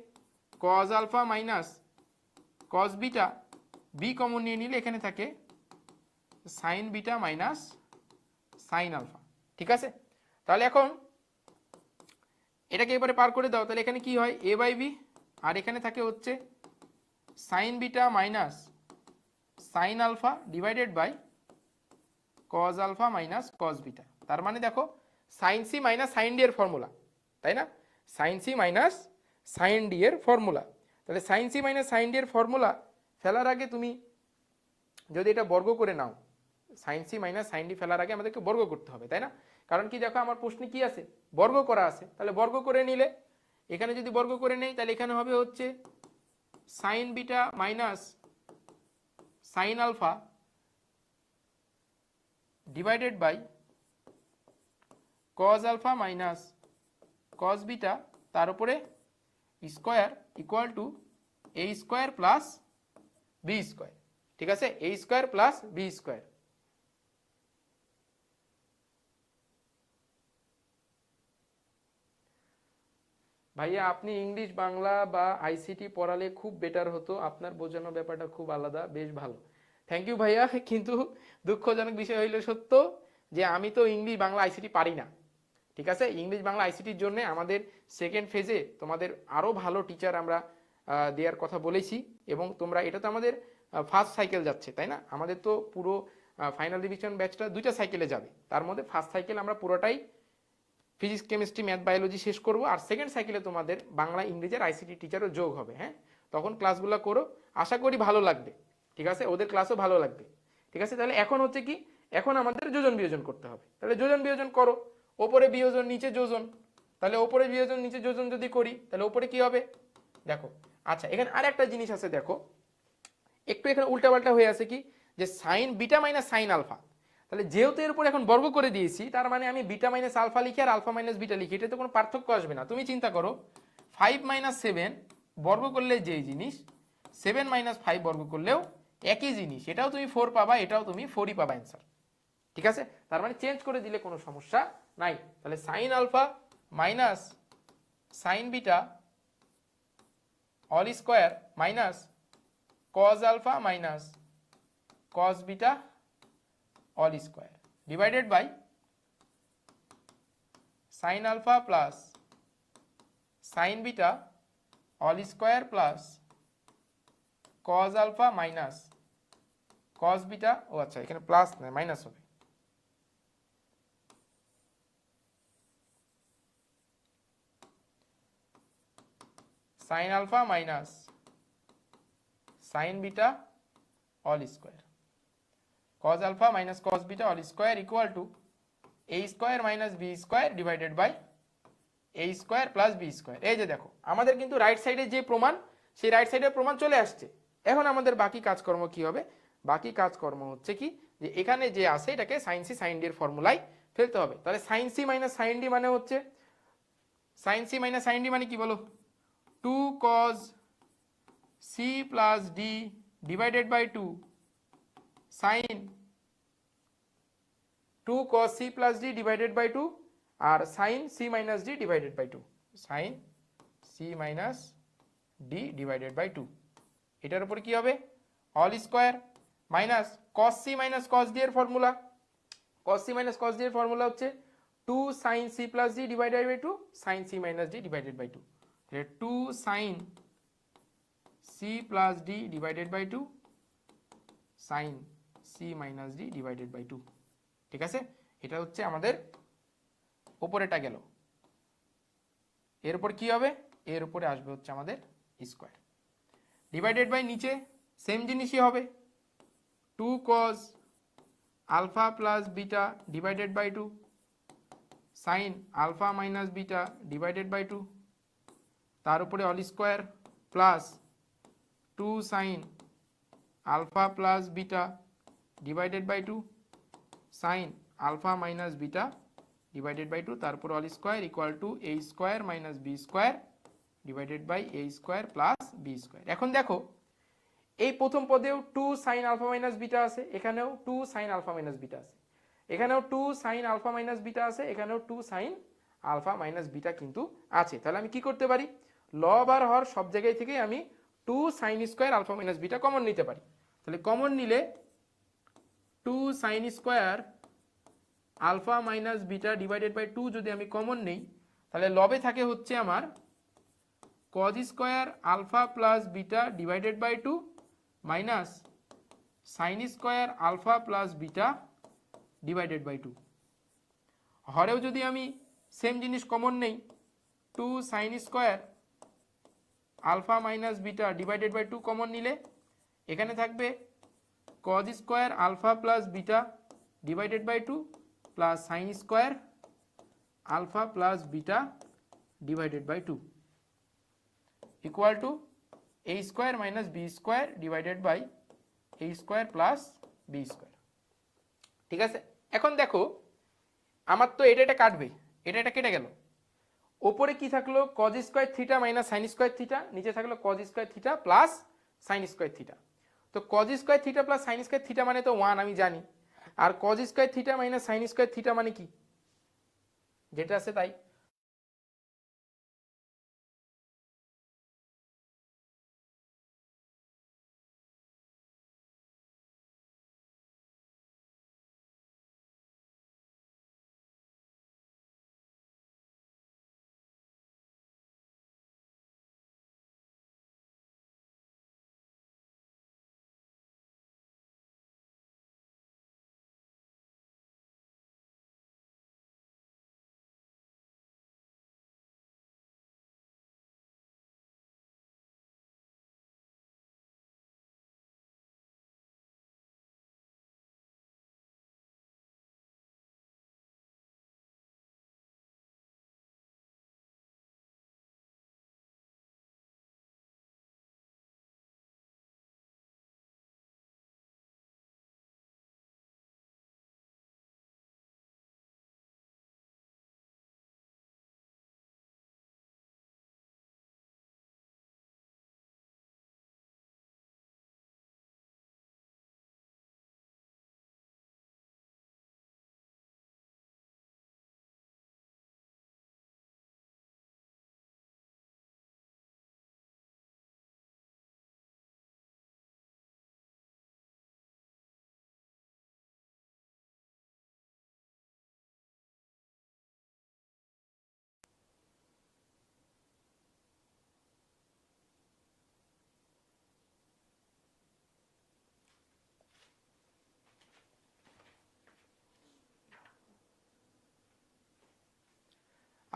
cos alpha minus cos beta, B common নিয়ে নিলে এখানে থাকে sine beta minus sine alpha. ঠিক আছে, তাহলে এখন এটাকে এবারে পার করে দাও, তাহলে এখানে কি হয় এ বাই বি, আর এখানে থাকে হচ্ছে sine beta minus sine alpha divided by cos alpha minus cos beta. তার মানে দেখো sine C minus sine D এর ফর্মুলা, তাই না? Sine C minus sine D এর ফর্মুলা। তাহলে sine C minus sine D এর ফর্মুলা ফেলার আগে তুমি যদি এটা বর্গ করে নাও, sine C minus sine d ফেলার আগে আমাদেরকে বর্গ করতে হবে, তাই না? কারণ কি দেখো আমার প্রশ্নে কি আছে, বর্গ করা আছে, তাহলে বর্গ করে নিলে এখানে যদি বর্গ করে নেই তাহলে এখানে হবে হচ্ছে sine beta minus sine alpha divided by cos alpha minus cos beta, তার উপরে square equal to A square plus B square. ঠিক আছে, A square plus B square. ভাইয়া আপনি ইংলিশ বাংলা বা আইসিটি পড়ালে খুব বেটার হতো, আপনার বোঝানো ব্যাপারটা খুব আলাদা, বেশ ভালো। থ্যাংক ইউ ভাইয়া, কিন্তু দুঃখজনক বিষয় হইল সত্য যে আমি তো ইংলিশ বাংলা আইসিটি পারি না। ঠিক আছে, ইংলিশ বাংলা আইসিটির জন্য আমাদের সেকেন্ড ফেজে তোমাদের আরও ভালো টিচার আমরা দেওয়ার কথা বলেছি, এবং তোমরা এটা তো আমাদের ফার্স্ট সাইকেল যাচ্ছে, তাই না? আমাদের তো পুরো ফাইনাল রিভিশন ব্যাচটা 2টা সাইকেলে যাবে, তার মধ্যে ফার্স্ট সাইকেল আমরা পুরোটাই ফিজিক্স কেমিস্ট্রি ম্যাথ বায়োলজি শেষ করব, আর সেকেন্ড সাইকেলে তোমাদের বাংলা ইংরেজির আইসিটি টিচারও যোগ হবে। হ্যাঁ, তখন ক্লাসগুলো করো, আশা করি ভালো লাগবে। ঠিক আছে, ওদের ক্লাসও ভালো লাগবে। ঠিক আছে, তাহলে এখন হচ্ছে কি, এখন আমাদের যোজন বিয়োজন করতে হবে। তাহলে যোজন বিয়োজন করো, ওপরে বিয়োজন নিচে যোজন, তাহলে ওপরে বিয়োজন নিচে যোজন যদি করি তাহলে ওপরে কি হবে দেখো। আচ্ছা, এখানে আর একটা জিনিস আছে দেখো, একটু এখানে উল্টাপাল্টা হয়ে আছে কি, যে sine beta minus sine alpha. তাহলে যেহেতু এর উপর এখন বর্গ করে দিয়েছি, তার মানে আমি বিটা মাইনাস আলফা লিখি আর আলফা মাইনাস বিটা লিখি, এটাতে কোনো পার্থক্য আসবে না। তুমি চিন্তা করো 5 মাইনাস 7 বর্গ করলে যেই জিনিস, 7 মাইনাস 5 বর্গ করলেও একই জিনিস, এটাও তুমি 4 পাবা, এটাও তুমি 4ই পাবা অ্যান্সার। ঠিক আছে, তার মানে চেঞ্জ করে দিলে কোনো সমস্যা নাই। তাহলে sine alpha minus sine beta all square minus cos alpha minus cos beta all square divided by sin alpha plus sin beta all square plus cos alpha minus cos beta, ও আচ্ছা এখানে plus না minus হবে, sin alpha minus sin beta all square cos alpha minus cos beta all square equal to a square minus b square divided by a square plus b square। এই যে দেখো আমাদের কিন্তু right সাইডে যে প্রমাণ, সেই রাইট সাইডের প্রমাণ চলে আসছে। এখন আমাদের বাকি কাজকর্ম কি হবে? বাকি কাজকর্ম হচ্ছে কি, যে এখানে যে আছে এটাকে sin c sin d এর ফর্মুলায় ফেলতে হবে। তাহলে sin c minus sin d মানে হচ্ছে, sin c minus sin d মানে কি বলো, 2 cos c plus d divided by 2 sin 2 cos c plus d divided by 2 R sin c minus d divided by 2, sin c minus d divided by 2, এটার উপর কি হবে all square minus cos c minus cos d এর formula, cos c minus cos d এর formula হচ্ছে 2 sin c plus d divided by 2 sin c minus d divided by 2, তাহলে 2 sin c plus d divided by 2 sin c minus d divided by 2। ঠিক আছে, এটা হচ্ছে আমাদের উপরেটা গেল। এর উপর কি হবে, এর উপরে আসবে হচ্ছে আমাদের স্কোয়ার ডিভাইডেড বাই নিচে সেম জিনিসই হবে 2 cos alpha plus beta divided by 2 sin alpha minus beta divided by 2, তার উপরে all square plus 2 sin alpha plus beta divided by 2 sine alpha minus beta divided by 2 তারপর all square equal to a square minus b square divided by a square plus B square. এখন দেখো এই প্রথম পদেও 2 sine alpha minus beta আছে, এখানেও 2 sine alpha minus beta আছে, এখানেও 2 সাইন আলফা মাইনাস বিটা আছে, এখানেও 2 সাইন আলফা মাইনাস বিটা কিন্তু আছে। তাহলে আমি কি করতে পারি, লব আর হর সব জায়গায় থেকে আমি 2 sine square alpha minus beta common নিতে পারি। তাহলে কমন নিলে 2 sine square alpha minus beta divided by 2 যদি আমি কমন নেই, তাহলে লবে থাকে হচ্ছে আমার cos square alpha plus beta divided by 2 minus sine square alpha plus beta divided by 2। হরেও যদি আমি সেম জিনিস কমন নেই, 2 sine square alpha minus beta divided by 2 common নিলে এখানে থাকবে cos square alpha plus beta divided by 2 plus sine square alpha plus beta divided by 2 equal to a square minus b square divided by a square plus B square. ঠিক আছে, এখন দেখো আমার তো এটা কাটবে, এটা কেটে গেল, ওপরে কি থাকলো cos square theta minus sine square theta, নিচে থাকলো cos square theta plus sine square theta. তো cos square theta plus sine square theta মানে তো 1 আমি জানি, আর cos square theta minus sine square theta মানে কি, যেটা আছে তাই।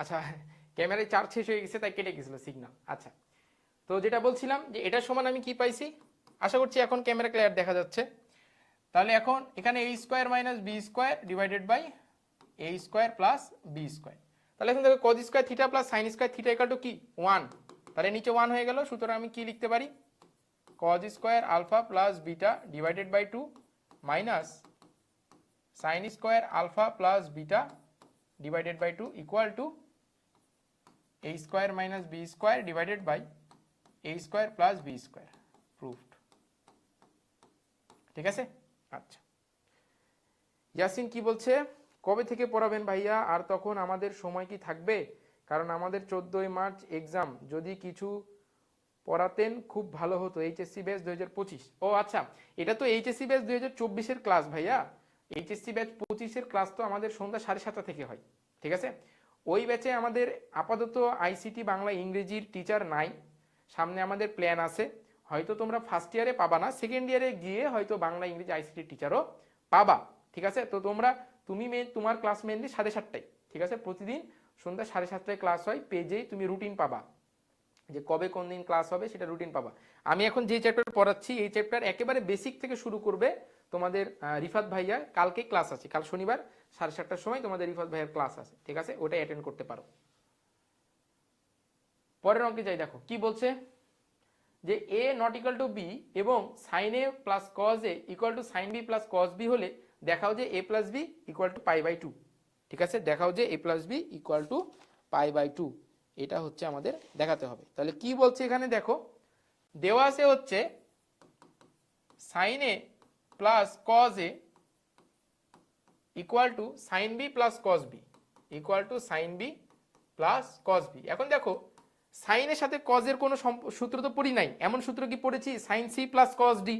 আচ্ছা, ক্যামেরায় চার্জ শেষ হয়ে গেছে তাই কেটে গেছিল সিগন্যাল। আচ্ছা, তো যেটা বলছিলাম যে এটার সমান আমি কি পাইছি, আশা করছি এখন ক্যামেরা ক্লিয়ার দেখা যাচ্ছে। তাহলে এখন এখানে a square minus b square divided by a square plus B square. তাহলে এখন দেখো cos square theta plus sine square theta equal to কি 1, তাহলে নিচে 1 হয়ে গেল, সুতরাং আমি কি লিখতে পারি cos square alpha plus beta divided by 2 minus sine square alpha plus beta divided by 2 equal to a square minus b square divided by a square plus B square. Proved. ঠিক আছে, আচ্ছা ইয়াসিন কি বলছে, কবে থেকে পড়াবেন ভাইয়া, আর তখন আমাদের সময় কি থাকবে, কারণ আমাদের 14ই মার্চ এক্সাম, যদি কিছু পড়াতেন খুব ভালো হতো। HSC batch 2025। ও আচ্ছা, এটা তো এইচএসসি ব্যাচ 2024-এর ক্লাস ভাইয়া, এইচএসসি ব্যাচ 25-এর ক্লাস তো আমাদের সন্ধ্যা 7:30 থেকে হয়। ঠিক আছে, ওই ব্যাচে আমাদের আপাতত আইসিটি বাংলা ইংরেজির টিচার নাই, সামনে আমাদের প্ল্যান আছে, হয়তো তোমরা ফার্স্ট ইয়ারে পাবা না, সেকেন্ড ইয়ারে গিয়ে হয়তো বাংলা ইংরেজি আইসিটি টিচারও পাবা। ঠিক আছে, তো তোমার ক্লাস মেনলি 7:30টায়। ঠিক আছে, প্রতিদিন সন্ধ্যা 7:30টায় ক্লাস হয়, পেজেই তুমি রুটিন পাবা, যে কবে কোন দিন ক্লাস হবে সেটা রুটিন পাবা। আমি এখন যে চ্যাপ্টার পড়াচ্ছি এই চ্যাপ্টার একেবারে বেসিক থেকে শুরু করবে তোমাদের রিফাত ভাইয়া, কালকে ক্লাস আছে, কাল শনিবার 7:30টার সময় তোমাদের রিফাত ভাইয়ার ক্লাস আছে। ঠিক আছে, ওটা অ্যাটেন্ড করতে পারো। পরের অঙ্কে যাই, দেখো কি বলছে, যে a not equal to b এবং sine a plus cos a equal to sine b plus cos b হলে দেখাও যে a plus B equal to pi by two. ঠিক আছে, দেখাও যে a plus B equal to pi by two, এটা হচ্ছে আমাদের দেখাতে হবে। তাহলে কি বলছে এখানে দেখো, দেওয়া আছে হচ্ছে sine a plus cos A equal to sine B plus cos b, equal to sine B plus cos b. এখন দেখো সাইনের সাথে কজের কোনো সূত্র তো পড়ি নাই, এমন সূত্র কি পড়েছি sine C plus cos d,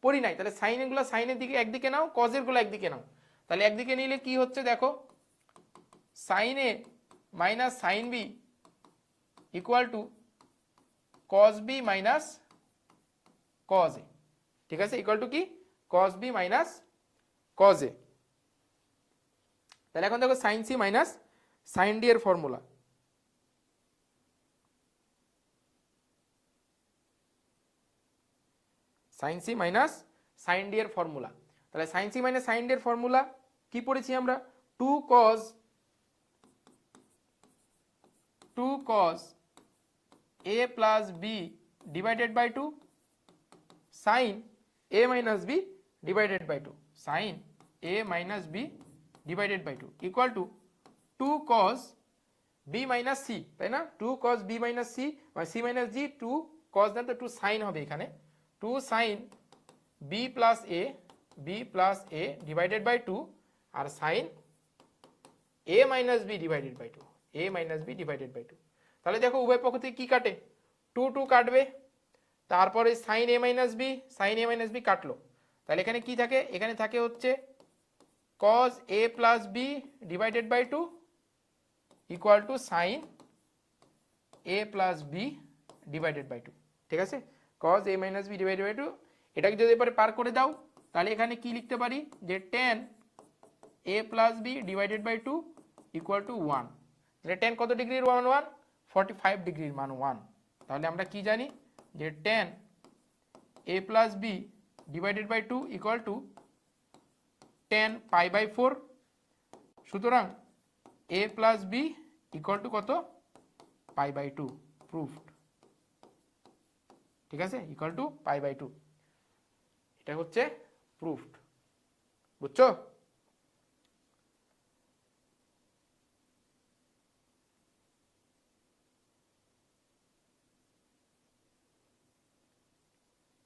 পড়ি নাই। তাহলে সাইনের গুলো সাইনের দিকে একদিকে নাও, কজের গুলো একদিকে নাও। তাহলে একদিকে নিলে কি হচ্ছে দেখো, sine A minus sine b equal to cos b minus cos এ। ঠিক আছে, ইকুয়াল টু কি cos b minus cos a. তাহলে এখন দেখো sine C minus sine D এর formula, sine C minus sine D এর ফর্মুলা। তাহলে sine C minus sine D এর ফর্মুলা কি পড়েছি আমরা, 2 cos a plus b divided by 2 sine a minus b divided by 2, sine a minus b divided by 2 equal to 2 cos b minus c, তাই না, 2 cos b minus c c minus g, 2 cos then তো 2 sine হবে এখানে, 2 sine b plus a divided by 2 আর sine a minus b divided by 2, a minus b divided by 2। তাহলে দেখো উভয় পক্ষ থেকে কি কাটে, 2 কাটবে, তারপরে সাইন a মাইনাস বি কাটলো। তাহলে এখানে কি থাকে, এখানে থাকে হচ্ছে cos a plus b divided by 2 equal to sine a plus b divided by 2। ঠিক আছে, cos a minus b divided by 2, এটাকে যদি এবারে পার করে দাও তাহলে এখানে কি লিখতে পারি যে tan a plus b divided by 2 equal to 1। তাহলে tan কত ডিগ্রির মান 1, 45 ডিগ্রির মান 1। তাহলে আমরা কি জানি যে tan a plus b divided by 2 equal to tan pi by 4। সুতরাং a plus B equal to কত, পাই বাই 2, প্রুফড। ঠিক আছে, ইকুয়াল টু পাই বাই 2, এটা হচ্ছে প্রুফড। বুঝছো?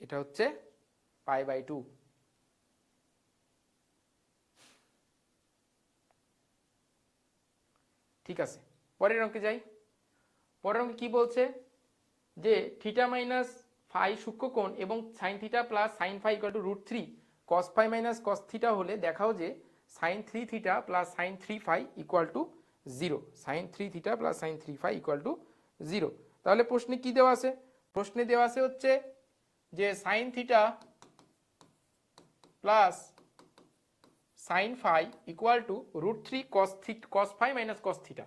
এটা হচ্ছে পাই বাই 2। ঠিক আছে, পরের অঙ্কে যাই। পরের অঙ্কে কি বলছে যে থিটা মাইনাস ফাই সূক্ষ্মকোণ এবং sine theta plus sine phi equal to √3 cos phi minus cos theta হলে দেখাও যে sine 3 theta plus sine 3 phi equal to 0, sine 3 theta plus sine 3 phi equal to 0। তাহলে প্রশ্নে কি দেওয়া আছে, প্রশ্নে দেওয়া আছে হচ্ছে যে sine theta plus sine phi equal to √3 cos phi minus cos theta,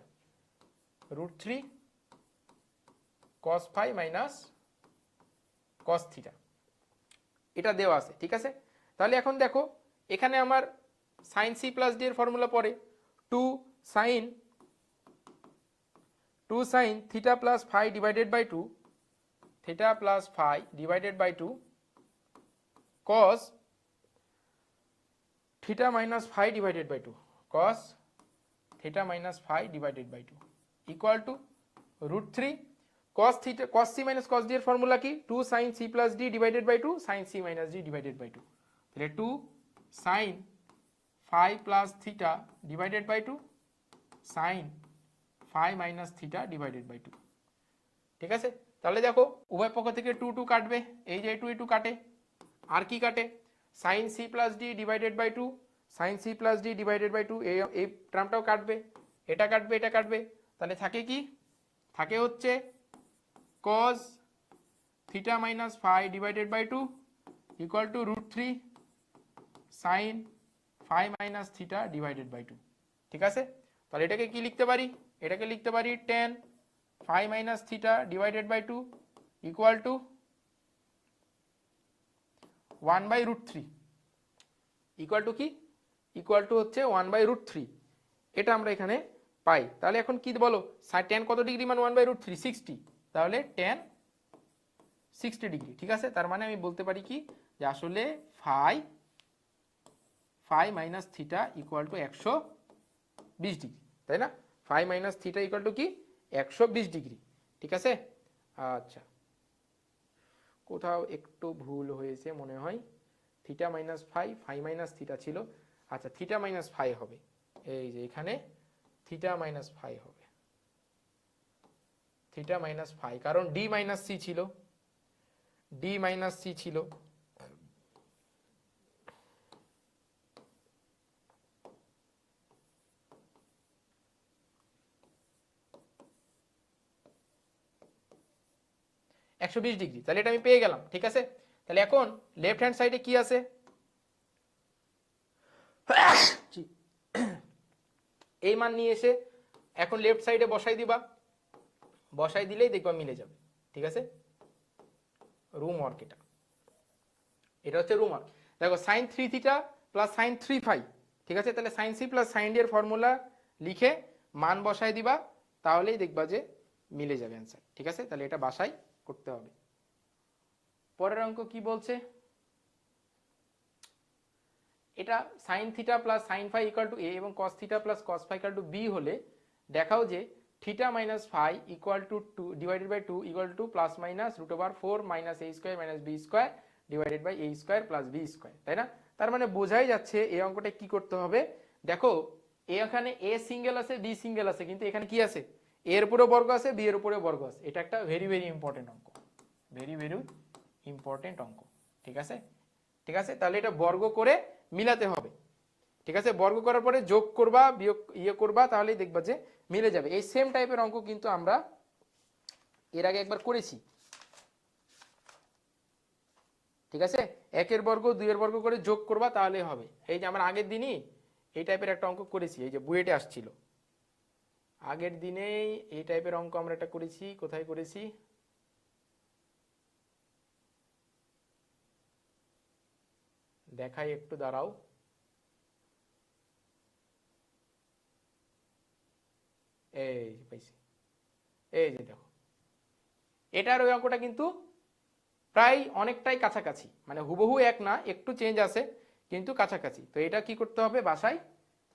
√3 cos phi minus cos theta, এটা দেওয়া আছে। ঠিক আছে, তাহলে এখন দেখো এখানে আমার সাইন সি প্লাস ডি এর ফর্মুলা পড়ে 2 sine theta plus phi divided by 2, theta plus phi divided by 2 cos theta minus phi divided by 2, cos theta minus phi divided by 2 equal to √3 cos theta cos c minus cos d এর formula কি, 2 sin c plus d divided by 2 sin c minus d divided by 2। তাহলে 2 sin phi plus theta divided by 2 sin phi minus theta divided by 2। ঠিক আছে, তাহলে দেখো উভয় পক্ষ থেকে 2 কাটবে, এই যে 2 কাটে, আর কি কাটে sin c plus d divided by 2 sin c plus d divided by 2, এই টার্মটাও কাটবে, এটা কাটবে, এটা কাটবে। তাহলে থাকে কি, থাকে হচ্ছে cos theta minus phi divided by 2 equal to √3 sin phi minus theta divided by 2। ঠিক আছে, তাহলে এটাকে কি লিখতে পারি, এটাকে লিখতে পারি tan phi minus theta divided by 2 equal to 1/√3, equal to কি, ইকুয়াল টু হচ্ছে 1/√3, এটা আমরা এখানে পাই। তাহলে এখন কি বলো, tan কত ডিগ্রি মান 1/√3, 60, তাহলে tan 60 ডিগ্রি। ঠিক আছে, তার মানে আমি বলতে পারি কি যে আসলে phi phi minus theta equal to 120 degree, তাই না? Phi minus theta equal to কি 120 ডিগ্রি, ঠিক আছে? আচ্ছা, কোথাও একটু ভুল হয়েছে মনে হয়। Theta minus phi, phi minus theta ছিল। আচ্ছা, থিটা মাইনাস ফাই হবে, এই যে এখানে থিটা মাইনাস ফাই হবে, থিটা মাইনাস ফাই, কারণ ডি মাইনাস সি ছিল, ডি মাইনাস সি ছিল। $120 ডিগ্রি, তাহলে এটা আমি পেয়ে গেলাম, ঠিক আছে? তাহলে এখন লেফট হ্যান্ড সাইডে কি আছে? এই মান নিয়ে এসে এখন লেফট সাইডে বসাই দিবা, বসাই দিলেই দেখবা মিলে যাবে, ঠিক আছে? রুম ওয়ার্ক এটা, এটা হচ্ছে রুম ওয়ার্ক। দেখো sine 3 theta plus sine 3 phi, ঠিক আছে? তাহলে sine C plus sine D এর ফর্মুলা লিখে মান বসাই দিবা, তাহলেই দেখবা যে মিলে যাবে অ্যান্সার, ঠিক আছে? তাহলে এটা বাসাই করতে হবে। পরের অঙ্ক কি বলছে? এটা sine theta plus sine phi equal to a এবং cos theta plus cos phi equal to b হলে দেখাও যে theta minus phi equal to 2 divided by 2 equal to plus minus √4 minus a square minus b square divided by a square plus b square, তাই না? তার মানে বোঝাই যাচ্ছে এই অঙ্কটা কি করতে হবে। দেখো এখানে a সিঙ্গেল আছে, b সিঙ্গেল আছে, কিন্তু এখানে কি আছে? a এর উপরে বর্গ আছে, b এর উপরে বর্গ আছে। এটা একটা ভেরি ভেরি ইম্পর্টেন্ট অঙ্ক, ভেরি ভেরি ইম্পর্টেন্ট অঙ্ক, ঠিক আছে? ঠিক আছে, তাহলে এটা বর্গ করে মিলাতে হবে, ঠিক আছে? বর্গ করার পরে যোগ করবা, বিয়োগ করবা, তাহলেই দেখবা যে মিলে যাবে। এই সেম টাইপের অঙ্ক কিন্তু আমরা এর আগে একবার করেছি, ঠিক আছে? 1 এর বর্গ 2 এর বর্গ করে যোগ করবা, তাহলে হবে। এই যে আমরা আগের দিনই এই টাইপের একটা অঙ্ক করেছি, এই যে বুয়েটে আসছিল আগের দিনেই এই টাইপের অঙ্ক আমরা একটা করেছি। কোথায় করেছি? দেখাই, একটু দাঁড়াও। এই যে পাইছি, এই যে দেখো, এটার ওই অঙ্কটা কিন্তু প্রায় অনেকটাই কাছাকাছি, মানে হুবহু এক না, একটু চেঞ্জ আছে কিন্তু কাছাকাছি। তো এটা কি করতে হবে? বাসায়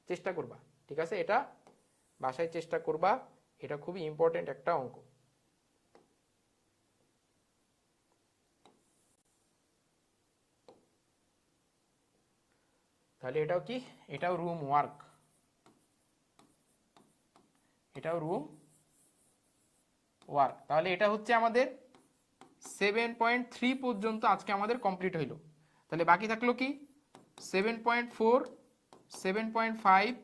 চেষ্টা করবা, ঠিক আছে? এটা বাসায় চেষ্টা করবা, এটা খুবই ইম্পর্টেন্ট একটা অঙ্ক। তাহলে এটাও কি? এটাও রুম ওয়ার্ক, এটাও রুম ওয়ার্ক। তাহলে এটা হচ্ছে আমাদের 7.3 পর্যন্ত আজকে আমাদের কমপ্লিট হইল। তাহলে বাকি থাকলো কি? 7.4, 7.5,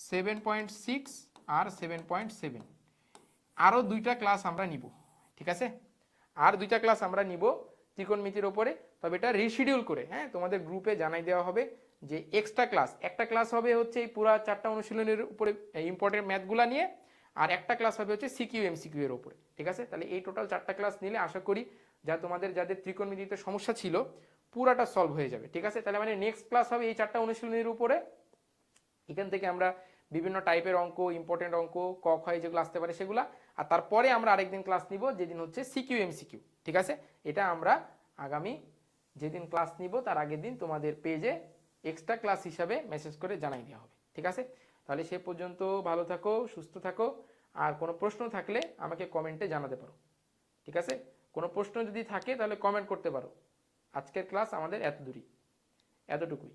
7.6 আর 7.7। আরও 2টা ক্লাস আমরা নিব, ঠিক আছে? আর 2টা ক্লাস আমরা নিব ত্রিকোণমিতির ওপরে, তবে এটা রিশিডিউল করে, হ্যাঁ, তোমাদের গ্রুপে জানাই দেওয়া হবে যে এক্সট্রা ক্লাস, একটা ক্লাস হবে হচ্ছে এই পুরা 4টা অনুশীলনের উপরে ইম্পর্টেন্ট ম্যাথগুলা নিয়ে, আর একটা ক্লাস হবে হচ্ছে সিকিউ এমসিকিউ এর উপরে, ঠিক আছে? তাহলে এই টোটাল 4টা ক্লাস নিলে আশা করি যা তোমাদের যাদের ত্রিকোণমিতিতে সমস্যা ছিল পুরাটা সলভ হয়ে যাবে, ঠিক আছে? তাহলে মানে নেক্সট ক্লাস হবে এই 4টা অনুশীলনের উপরে। এখান থেকে আমরা বিভিন্ন টাইপের অঙ্ক, ইম্পর্টেন্ট অঙ্ক, ক খ যেগুলো আসতে পারে সেগুলা, আর তারপরে আমরা আরেকদিন ক্লাস নিব যেদিন হচ্ছে সিকিউ এমসিকিউ, ঠিক আছে? এটা আমরা আগামী যেদিন ক্লাস নিব তার আগের দিন তোমাদের পেজে এক্সট্রা ক্লাস হিসাবে মেসেজ করে জানাই দেওয়া হবে, ঠিক আছে? তাহলে সে পর্যন্ত ভালো থাকো, সুস্থ থাকো, আর কোনো প্রশ্ন থাকলে আমাকে কমেন্টে জানাতে পারো, ঠিক আছে? কোনো প্রশ্ন যদি থাকে তাহলে কমেন্ট করতে পারো। আজকের ক্লাস আমাদের এতটুকুই।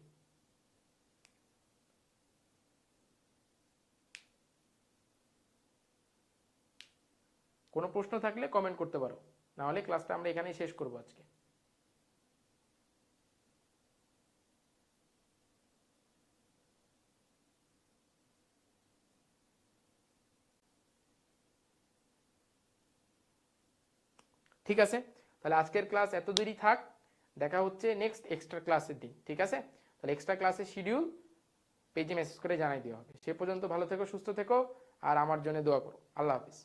কোনো প্রশ্ন থাকলে কমেন্ট করতে পারো, নাহলে ক্লাসটা আমরা এখানেই শেষ করব আজকে। ঠিক আছে, তাহলে আজকের ক্লাস এত দেরি থাক, দেখা হচ্ছে নেক্সট এক্সট্রা ক্লাসের দিন, ঠিক আছে? তাহলে এক্সট্রা ক্লাসের শিডিউল পেজে মেসেজ করে জানাই দেওয়া হবে। সে পর্যন্ত ভালো থেকো, সুস্থ থেকো, আর আমার জন্য দোয়া করো। আল্লাহ হাফিজ।